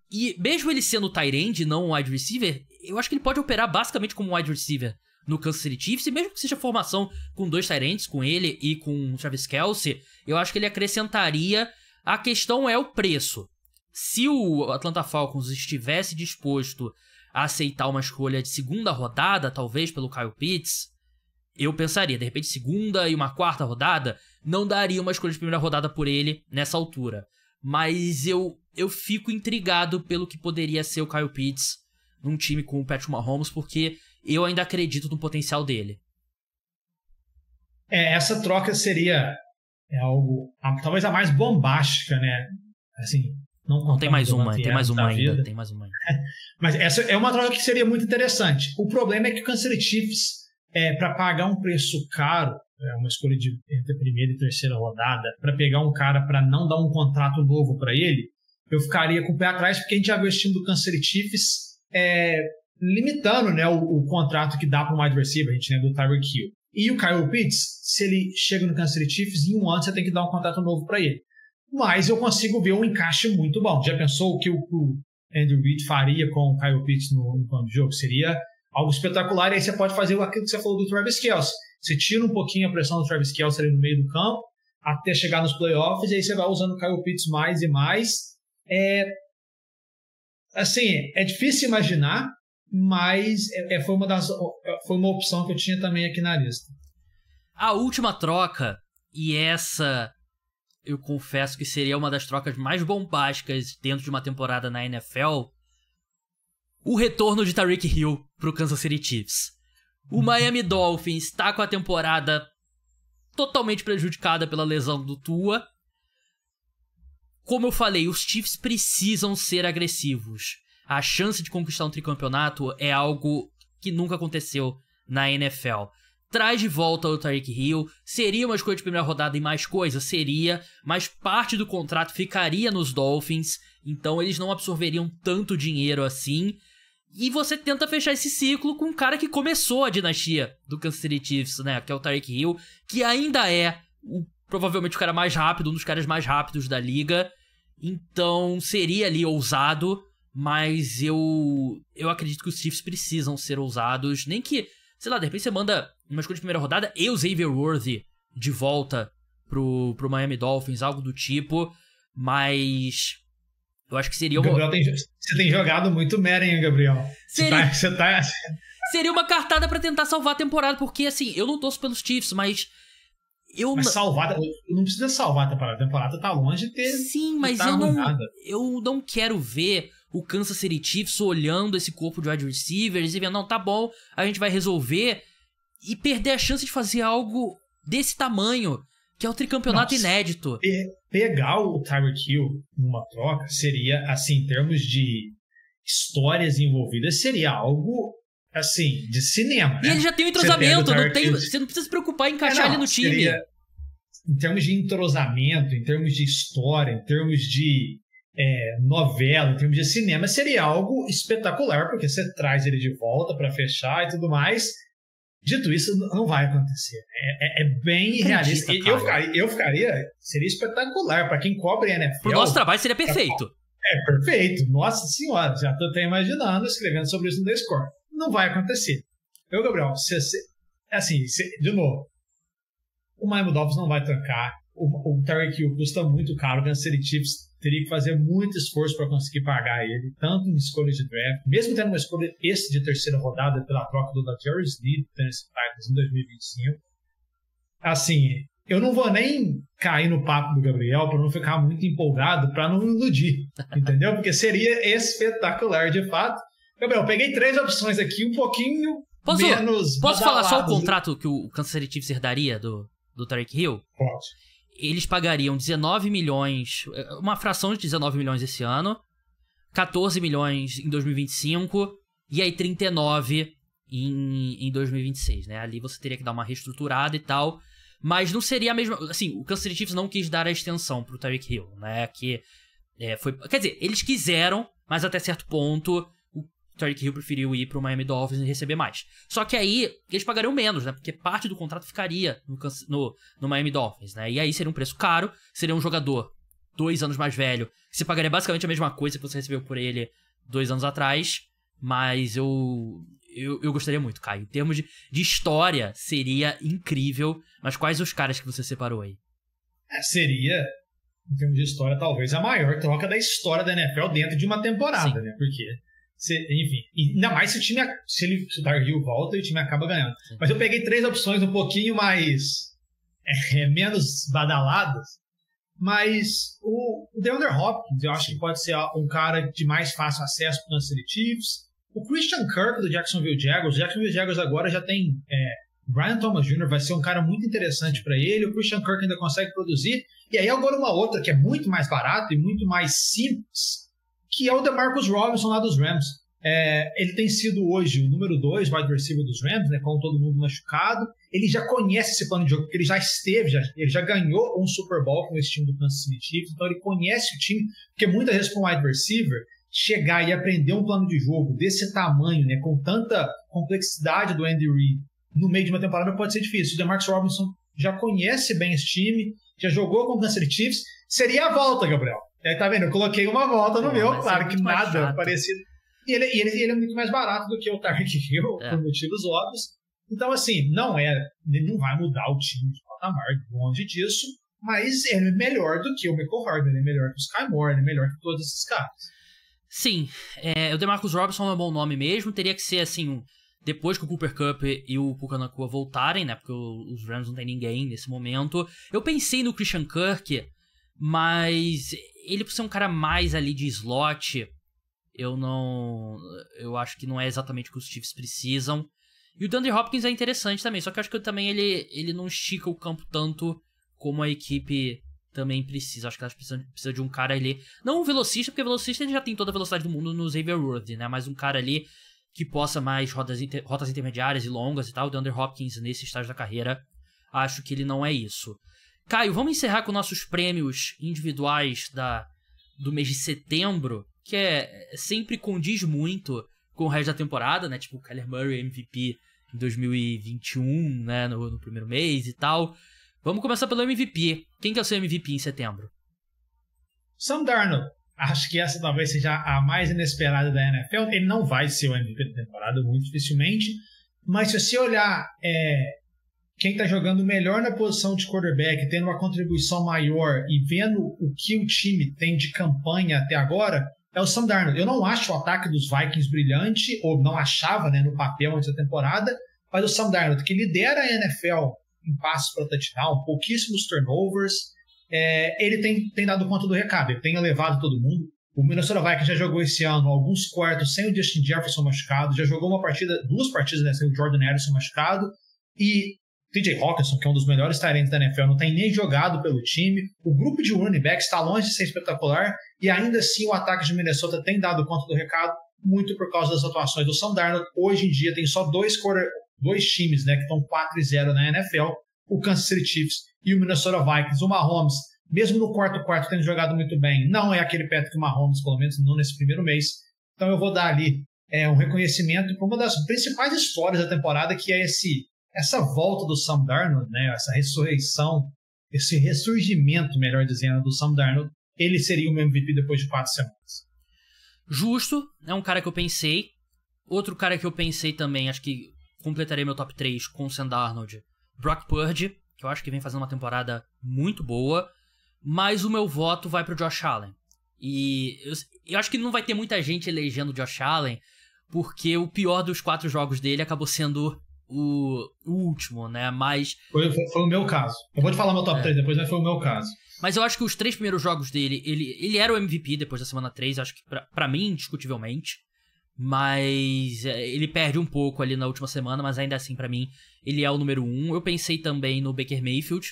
E mesmo ele sendo tight end, não um wide receiver, eu acho que ele pode operar basicamente como um wide receiver no Kansas City Chiefs. E mesmo que seja formação com 2 tight ends, com ele e com o Travis Kelce, eu acho que ele acrescentaria. A questão é o preço. Se o Atlanta Falcons estivesse disposto a aceitar uma escolha de segunda rodada, talvez, pelo Kyle Pitts, eu pensaria, de repente, segunda e uma quarta rodada, não daria uma escolha de primeira rodada por ele nessa altura. Mas eu fico intrigado pelo que poderia ser o Kyle Pitts num time com o Patrick Mahomes, porque eu ainda acredito no potencial dele. Essa troca seria algo, talvez a mais bombástica, né? Assim, não tem mais uma, tem mais uma ainda. Mas essa é uma troca que seria muito interessante. O problema é que o Kansas City Chiefs, para pagar um preço caro, uma escolha entre primeira e terceira rodada, para pegar um cara para não dar um contrato novo para ele, eu ficaria com o pé atrás, porque a gente já viu esse time do Kansas City Chiefs limitando, né, o contrato que dá para um wide receiver. A gente lembra do Tyreek Hill. E o Kyle Pitts, se ele chega no Kansas City Chiefs, em um ano você tem que dar um contrato novo para ele. Mas eu consigo ver um encaixe muito bom. Já pensou o que o Andrew Reid faria com o Kyle Pitts no plano de jogo? Seria algo espetacular. E aí você pode fazer aquilo que você falou do Travis Kelce. Você tira um pouquinho a pressão do Travis Kelce ali no meio do campo, até chegar nos playoffs, e aí você vai usando o Kyle Pitts mais e mais. Assim, é difícil imaginar, mas foi uma opção que eu tinha também aqui na lista. A última troca, e essa eu confesso que seria uma das trocas mais bombásticas dentro de uma temporada na NFL, o retorno de Tyreek Hill pro Kansas City Chiefs. O Miami Dolphins tá com a temporada totalmente prejudicada pela lesão do Tua. Como eu falei, os Chiefs precisam ser agressivos. A chance de conquistar um tricampeonato é algo que nunca aconteceu na NFL. Traz de volta o Tyreek Hill, seria uma escolha de primeira rodada e mais coisa? Seria, mas parte do contrato ficaria nos Dolphins, então eles não absorveriam tanto dinheiro assim. E você tenta fechar esse ciclo com um cara que começou a dinastia do Kansas City Chiefs, né? Que é o Tyreek Hill, que ainda é provavelmente o cara mais rápido, um dos caras mais rápidos da liga. Então seria ali ousado, mas eu acredito que os Chiefs precisam ser ousados. Nem que, sei lá, de repente você manda uma escolha de primeira rodada e o Xavier Worthy de volta pro Miami Dolphins, algo do tipo. Mas eu acho que seria uma... Gabriel, você tem jogado muito Madden, Gabriel. Seria uma cartada pra tentar salvar a temporada, porque assim, eu não torço pelos Chiefs, mas... Mas salvar, não precisa salvar a temporada tá longe de ter... Sim, mas eu não quero ver o Kansas City Chiefs olhando esse corpo de wide receivers e vendo, não, tá bom, a gente vai resolver, e perder a chance de fazer algo desse tamanho, que é o tricampeonato inédito. Pegar o Tyreek Hill numa troca seria, assim, em termos de histórias envolvidas, seria algo, assim, de cinema. E ele já tem um entrosamento, você não precisa se preocupar em encaixar ele no time. Em termos de entrosamento, em termos de história, em termos de novela, em termos de cinema, seria algo espetacular, porque você traz ele de volta para fechar e tudo mais. Dito isso, não vai acontecer. É bem realista. Eu ficaria... Seria espetacular. Para quem cobre NFL... Pro nosso trabalho seria perfeito. Perfeito. Nossa senhora. Já tô até imaginando, escrevendo sobre isso no The Score. Não vai acontecer. Gabriel, de novo, o Miami Dolphins não vai trancar. O Tyreek Hill custa muito caro. O Kansas City Chiefs teria que fazer muito esforço para conseguir pagar ele, tanto em escolha de draft, mesmo tendo uma escolha de terceira rodada pela troca do Darius Slay do Tennessee Titans em 2025. Assim, eu não vou nem cair no papo do Gabriel para não ficar muito empolgado, para não iludir, entendeu? Porque seria espetacular, de fato. Gabriel, peguei 3 opções aqui, um pouquinho menos... Posso falar só o contrato que o Kansas City Chiefs herdaria do Tyreek Hill? Pode. Eles pagariam 19 milhões, uma fração de 19 milhões esse ano, 14 milhões em 2025 e aí 39 em 2026, né? Ali você teria que dar uma reestruturada e tal, mas não seria a mesma... Assim, o Kansas City Chiefs não quis dar a extensão pro Tyreek Hill, né? Quer dizer, eles quiseram, mas até certo ponto o Tyreek Hill preferiu ir pro Miami Dolphins e receber mais. Só que aí eles pagariam menos, né? Porque parte do contrato ficaria no Miami Dolphins, né? E aí seria um preço caro, seria um jogador 2 anos mais velho. Você pagaria basicamente a mesma coisa que você recebeu por ele 2 anos atrás. Mas eu gostaria muito, Caio. Em termos de história, seria incrível. Mas quais os caras que você separou aí? Seria, em termos de história, talvez a maior troca da história da NFL dentro de uma temporada, né? Porque... enfim, ainda mais se o Tyreek Hill volta e o time acaba ganhando. Sim. Mas eu peguei 3 opções um pouquinho mais menos badaladas, mas o DeAndre Hopkins eu acho que pode ser um cara de mais fácil acesso para o Kansas City Chiefs. O Christian Kirk do Jacksonville Jaguars. O Jacksonville Jaguars agora já tem Brian Thomas Jr. vai ser um cara muito interessante para ele. O Christian Kirk ainda consegue produzir. E aí agora uma outra que é muito mais barata e muito mais simples, que é o DeMarcus Robinson lá dos Rams. Ele tem sido hoje o número 2 wide receiver dos Rams, né, com todo mundo machucado. Ele já conhece esse plano de jogo, porque ele já ele já ganhou um Super Bowl com esse time do Kansas City Chiefs, então ele conhece o time, porque muitas vezes para um wide receiver chegar e aprender um plano de jogo desse tamanho, né, com tanta complexidade do Andy Reid no meio de uma temporada pode ser difícil. O DeMarcus Robinson já conhece bem esse time, já jogou com o Kansas City Chiefs. Seria a volta, Gabriel. Tá vendo? Eu coloquei uma volta no meu, claro que nada parecido. E ele é muito mais barato do que o Tyreek Hill, por motivos óbvios. Então, assim, ele não vai mudar o time de patamar, longe disso, mas ele é melhor do que o Michael Hardman, ele é melhor que o Sky Moore, ele é melhor que todos esses caras. Sim, o DeMarcus Robinson é um bom nome mesmo, teria que ser, assim, depois que o Cooper Kupp e o Puka Nacua voltarem, né, porque os Rams não tem ninguém nesse momento. Eu pensei no Christian Kirk, mas ele por ser um cara mais ali de slot, eu acho que não é exatamente o que os Chiefs precisam. E o DeAndre Hopkins é interessante também, só que eu acho que também ele não estica o campo tanto como a equipe também precisa. Acho que elas precisa de um cara ali, não um velocista, porque velocista ele já tem toda a velocidade do mundo no Xavier Worthy, né? Mas um cara ali que possa mais rotas intermediárias e longas e tal. O DeAndre Hopkins nesse estágio da carreira, acho que ele não é isso. Caio, vamos encerrar com nossos prêmios individuais do mês de setembro, que sempre condiz muito com o resto da temporada, né? Tipo o Kyler Murray MVP em 2021, né? No primeiro mês e tal. Vamos começar pelo MVP. Quem que é o seu MVP em setembro? Sam Darnold. Acho que essa talvez seja a mais inesperada da NFL. Ele não vai ser o MVP da temporada, muito dificilmente. Mas se você olhar quem está jogando melhor na posição de quarterback, tendo uma contribuição maior e vendo o que o time tem de campanha até agora, é o Sam Darnold. Eu não acho o ataque dos Vikings brilhante, ou não achava, né, no papel antes da temporada, mas o Sam Darnold, que lidera a NFL em passos para touchdown, pouquíssimos turnovers, ele tem dado conta do recado, ele tem elevado todo mundo. O Minnesota Vikings já jogou esse ano alguns quartos sem o Justin Jefferson machucado, já jogou duas partidas, né, sem o Jordan Harrison machucado, e TJ Hawkinson, que é um dos melhores talentos da NFL, não tem nem jogado pelo time. O grupo de running backs está longe de ser espetacular e ainda assim o ataque de Minnesota tem dado conta do recado, muito por causa das atuações do Sam Darnold. Hoje em dia tem só dois times, né, que estão 4-0 na NFL, o Kansas City Chiefs e o Minnesota Vikings. O Mahomes, mesmo no quarto tendo jogado muito bem, não é aquele Patrick Mahomes, pelo menos não nesse primeiro mês. Então eu vou dar ali um reconhecimento para uma das principais histórias da temporada, que é essa volta do Sam Darnold, né, essa ressurreição, esse ressurgimento, melhor dizendo, do Sam Darnold. Ele seria o meu MVP depois de 4 semanas. Justo, é um cara que eu pensei. Outro cara que eu pensei também, acho que completaria meu top 3 com o Sam Darnold, Brock Purdy, que eu acho que vem fazendo uma temporada muito boa, mas o meu voto vai pro Josh Allen. E eu acho que não vai ter muita gente elegendo o Josh Allen, porque o pior dos 4 jogos dele acabou sendo o último, né? Mas foi o meu caso. Eu vou te falar meu top 3 depois, mas foi o meu caso. Mas eu acho que os 3 primeiros jogos dele, ele era o MVP depois da semana 3, acho que pra mim, indiscutivelmente. Mas ele perde um pouco ali na última semana, mas ainda assim, pra mim, ele é o número 1. Eu pensei também no Baker Mayfield,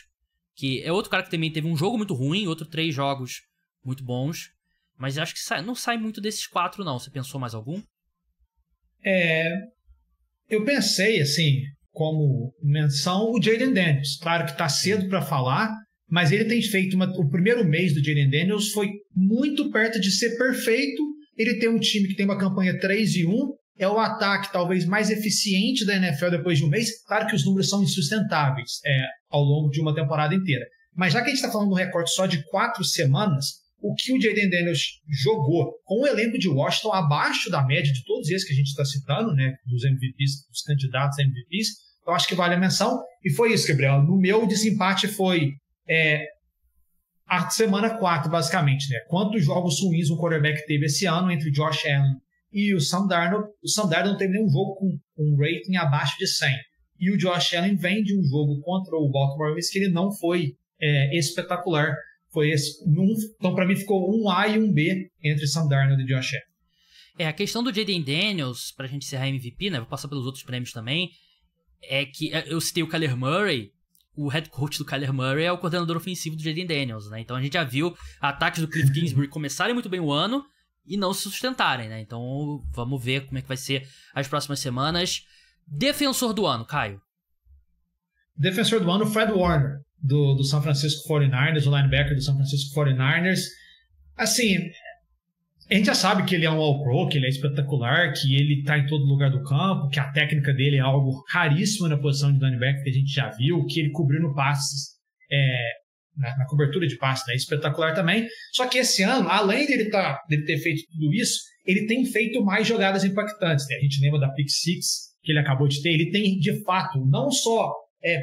que é outro cara que também teve um jogo muito ruim, 3 jogos muito bons. Mas eu acho que não sai muito desses 4, não. Você pensou mais algum? Eu pensei, assim, como menção, o Jayden Daniels. Claro que está cedo para falar, mas ele tem feito o primeiro mês do Jayden Daniels foi muito perto de ser perfeito. Ele tem um time que tem uma campanha 3-1, é o ataque talvez mais eficiente da NFL depois de um mês. Claro que os números são insustentáveis ao longo de uma temporada inteira. Mas já que a gente está falando de um recorte só de 4 semanas, o que o Jayden Daniels jogou com o elenco de Washington abaixo da média de todos esses que a gente está citando, né, dos MVPs, dos candidatos a MVPs, eu acho que vale a menção. E foi isso, Gabriel. No meu desempate foi a semana 4, basicamente, né? Quantos jogos ruins um quarterback teve esse ano entre Josh Allen e o Sam Darnold? O Sam Darnold não teve nenhum jogo com um rating abaixo de 100. E o Josh Allen vem de um jogo contra o Baltimore Ravens que ele não foi espetacular. Foi esse. Então, para mim, ficou um A e um B entre Sam Darnold e Josh Allen. A questão do Jayden Daniels, pra gente encerrar MVP, né? Vou passar pelos outros prêmios também. É que eu citei o Kyler Murray. O head coach do Kyler Murray é o coordenador ofensivo do Jayden Daniels, né? Então a gente já viu ataques do Cliff Kingsbury começarem muito bem o ano e não se sustentarem, né? Então vamos ver como é que vai ser as próximas semanas. Defensor do ano, Caio. Defensor do ano, Fred Warner, do San Francisco 49ers, o linebacker do San Francisco 49ers. Assim, a gente já sabe que ele é um All-Pro, que ele é espetacular, que ele está em todo lugar do campo, que a técnica dele é algo raríssimo na posição de linebacker, que a gente já viu, que ele cobriu no passes, na cobertura de passes, né, espetacular também. Só que esse ano, além dele ter feito tudo isso, ele tem feito mais jogadas impactantes, né? A gente lembra da Pick Six que ele acabou de ter. Ele tem, de fato, não só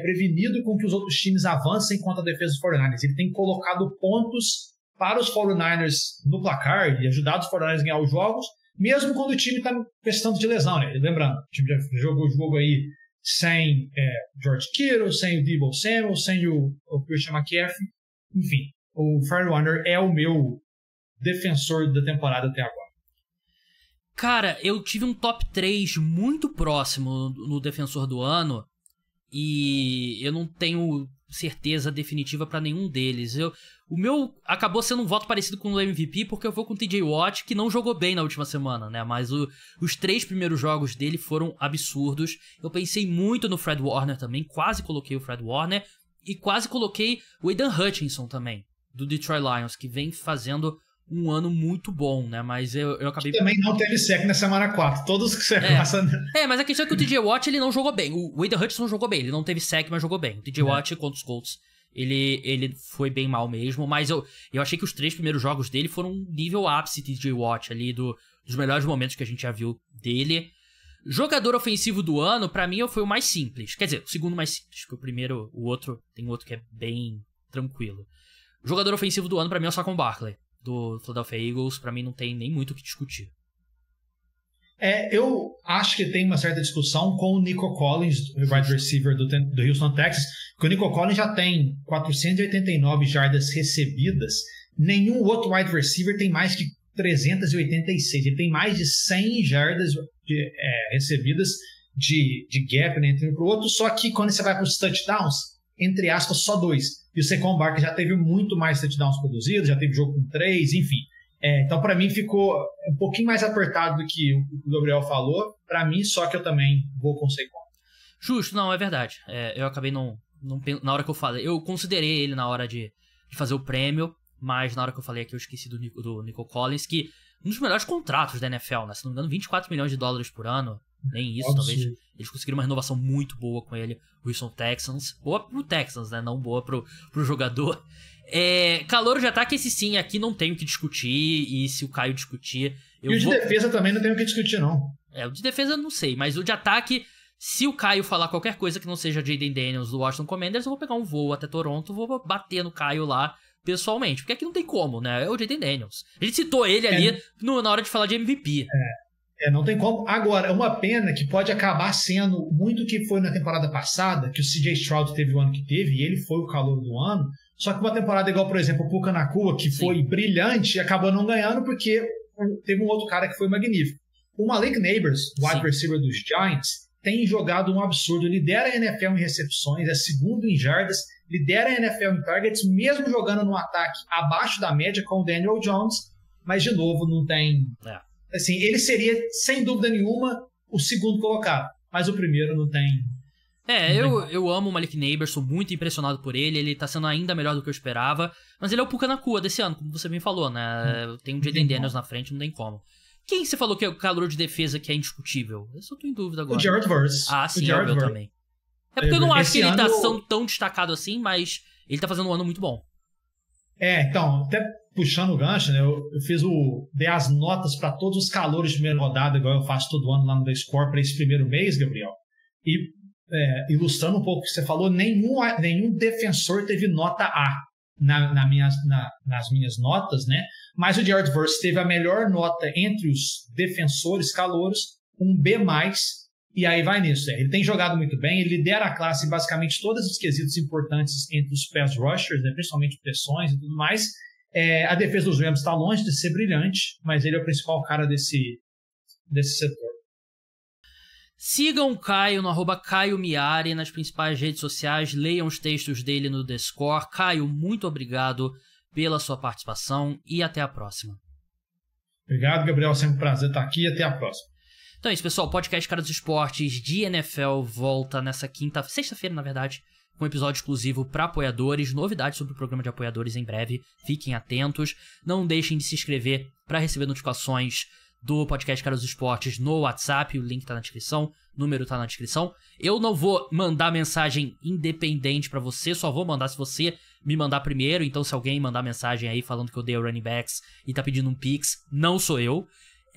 prevenido com que os outros times avancem contra a defesa dos 49ers, ele tem colocado pontos para os 49ers no placar e ajudado os 49ers a ganhar os jogos, mesmo quando o time está precisando de lesão, né? Lembrando, o time já jogou o jogo aí sem George Kittle, sem o Deebo Samuel, sem o Christian McCaffrey, enfim. o Fred Warner é o meu defensor da temporada até agora. Cara, eu tive um top 3 muito próximo no defensor do ano e eu não tenho certeza definitiva pra nenhum deles. O meu acabou sendo um voto parecido com o MVP porque eu vou com o TJ Watt, que não jogou bem na última semana, né? Mas os 3 primeiros jogos dele foram absurdos. Eu pensei muito no Fred Warner também, quase coloquei o Fred Warner e quase coloquei o Aidan Hutchinson também, do Detroit Lions, que vem fazendo um ano muito bom, né? Mas eu acabei... Que também não teve sec na semana 4. Todos que você passa... mas a questão é que o TJ Watt, ele não jogou bem. O Aidan Hutchinson jogou bem. Ele não teve sec, mas jogou bem. O TJ Watt contra os Colts, ele foi bem mal mesmo. Mas eu achei que os 3 primeiros jogos dele foram um nível ápice de TJ Watt ali, dos melhores momentos que a gente já viu dele. Jogador ofensivo do ano, pra mim, foi o mais simples. Quer dizer, o segundo mais simples, que o primeiro, tem outro que é bem tranquilo. Jogador ofensivo do ano, pra mim, é o Saquon Barkley, do Philadelphia Eagles. Pra mim não tem nem muito o que discutir. Eu acho que tem uma certa discussão com o Nico Collins, o wide receiver do Houston Texans, porque o Nico Collins já tem 489 jardas recebidas. Nenhum outro wide receiver tem mais que 386. Ele tem mais de 100 jardas recebidas de gap, né, entre um para o outro, só que quando você vai para os touchdowns, entre aspas, só 2. E o Saquon Barkley já teve muito mais touchdowns produzidos, já teve jogo com 3, enfim. Então, para mim, ficou um pouquinho mais apertado do que o Gabriel falou. Para mim, só que eu também vou com o Saquon. Justo, não, é verdade. Eu acabei não... Na hora que eu falei, eu considerei ele na hora de fazer o prêmio, mas na hora que eu falei aqui eu esqueci do Nico Collins, que um dos melhores contratos da NFL, né? Se não me engano, 24 milhões de dólares por ano. Nem isso, talvez. Eles conseguiram uma renovação muito boa com ele, o Houston Texans. Boa pro Texans, né? Não boa pro jogador. Calouro de ataque, esse sim, aqui não tenho o que discutir. E se o Caio discutir... E o de defesa também não tenho o que discutir, não. O de defesa eu não sei, mas o de ataque... Se o Caio falar qualquer coisa que não seja Jaden Daniels do Washington Commanders, eu vou pegar um voo até Toronto, vou bater no Caio lá pessoalmente. Porque aqui não tem como, né? É o Jaden Daniels. A gente citou ele ali na hora de falar de MVP. Não tem como. Agora, é uma pena que pode acabar sendo muito o que foi na temporada passada, que o CJ Stroud teve o ano que teve, e ele foi o calor do ano. Só que uma temporada igual, por exemplo, o Puka Nacua, que foi brilhante, e acabou não ganhando porque teve um outro cara que foi magnífico. O Malik Nabers, wide receiver dos Giants, tem jogado um absurdo. Lidera a NFL em recepções, é segundo em jardas, lidera a NFL em targets, mesmo jogando num ataque abaixo da média com o Daniel Jones, mas, de novo, não tem... Assim, ele seria, sem dúvida nenhuma, o segundo colocado, mas o primeiro não tem... Eu amo o Malik Nabers, sou muito impressionado por ele tá sendo ainda melhor do que eu esperava, mas ele é o Puka Nacua desse ano, como você bem falou, né? Tem um Jaden Daniels na frente, não tem como. Quem você falou que é o calor de defesa que é indiscutível? Eu só tô em dúvida agora. O Jared Verse. Sim, é o meu também. É porque eu não acho que ele tá tão destacado assim, mas ele tá fazendo um ano muito bom. Então, até puxando o gancho, né? Eu dei as notas para todos os calores de primeira rodada, igual eu faço todo ano lá no The Score para esse primeiro mês, Gabriel. E ilustrando um pouco o que você falou, nenhum defensor teve nota A nas minhas notas, né? Mas o Jared Verse teve a melhor nota entre os defensores calouros, um B+, e aí vai nisso. Ele tem jogado muito bem, ele lidera a classe em basicamente todos os quesitos importantes entre os pass rushers, né? Principalmente pressões e tudo mais. A defesa dos Rams está longe de ser brilhante, mas ele é o principal cara desse setor. Sigam o Caio no @CaioMiari nas principais redes sociais, leiam os textos dele no The Score. Caio, muito obrigado pela sua participação e até a próxima. Obrigado, Gabriel, sempre um prazer estar aqui e até a próxima. Então é isso, pessoal, o podcast Cara dos Esportes de NFL volta nessa sexta-feira, na verdade, com um episódio exclusivo para apoiadores, novidades sobre o programa de apoiadores em breve, fiquem atentos, não deixem de se inscrever para receber notificações do podcast Cara dos Esportes no WhatsApp, o link tá na descrição, o número tá na descrição. Eu não vou mandar mensagem independente pra você, só vou mandar se você me mandar primeiro, então se alguém mandar mensagem aí falando que eu dei o running backs e tá pedindo um pix, não sou eu.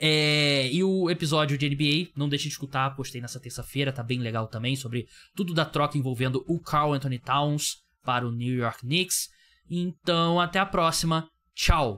E o episódio de NBA, não deixe de escutar, postei nessa terça-feira, tá bem legal também, sobre tudo da troca envolvendo o Karl Anthony Towns para o New York Knicks. Então, até a próxima, tchau!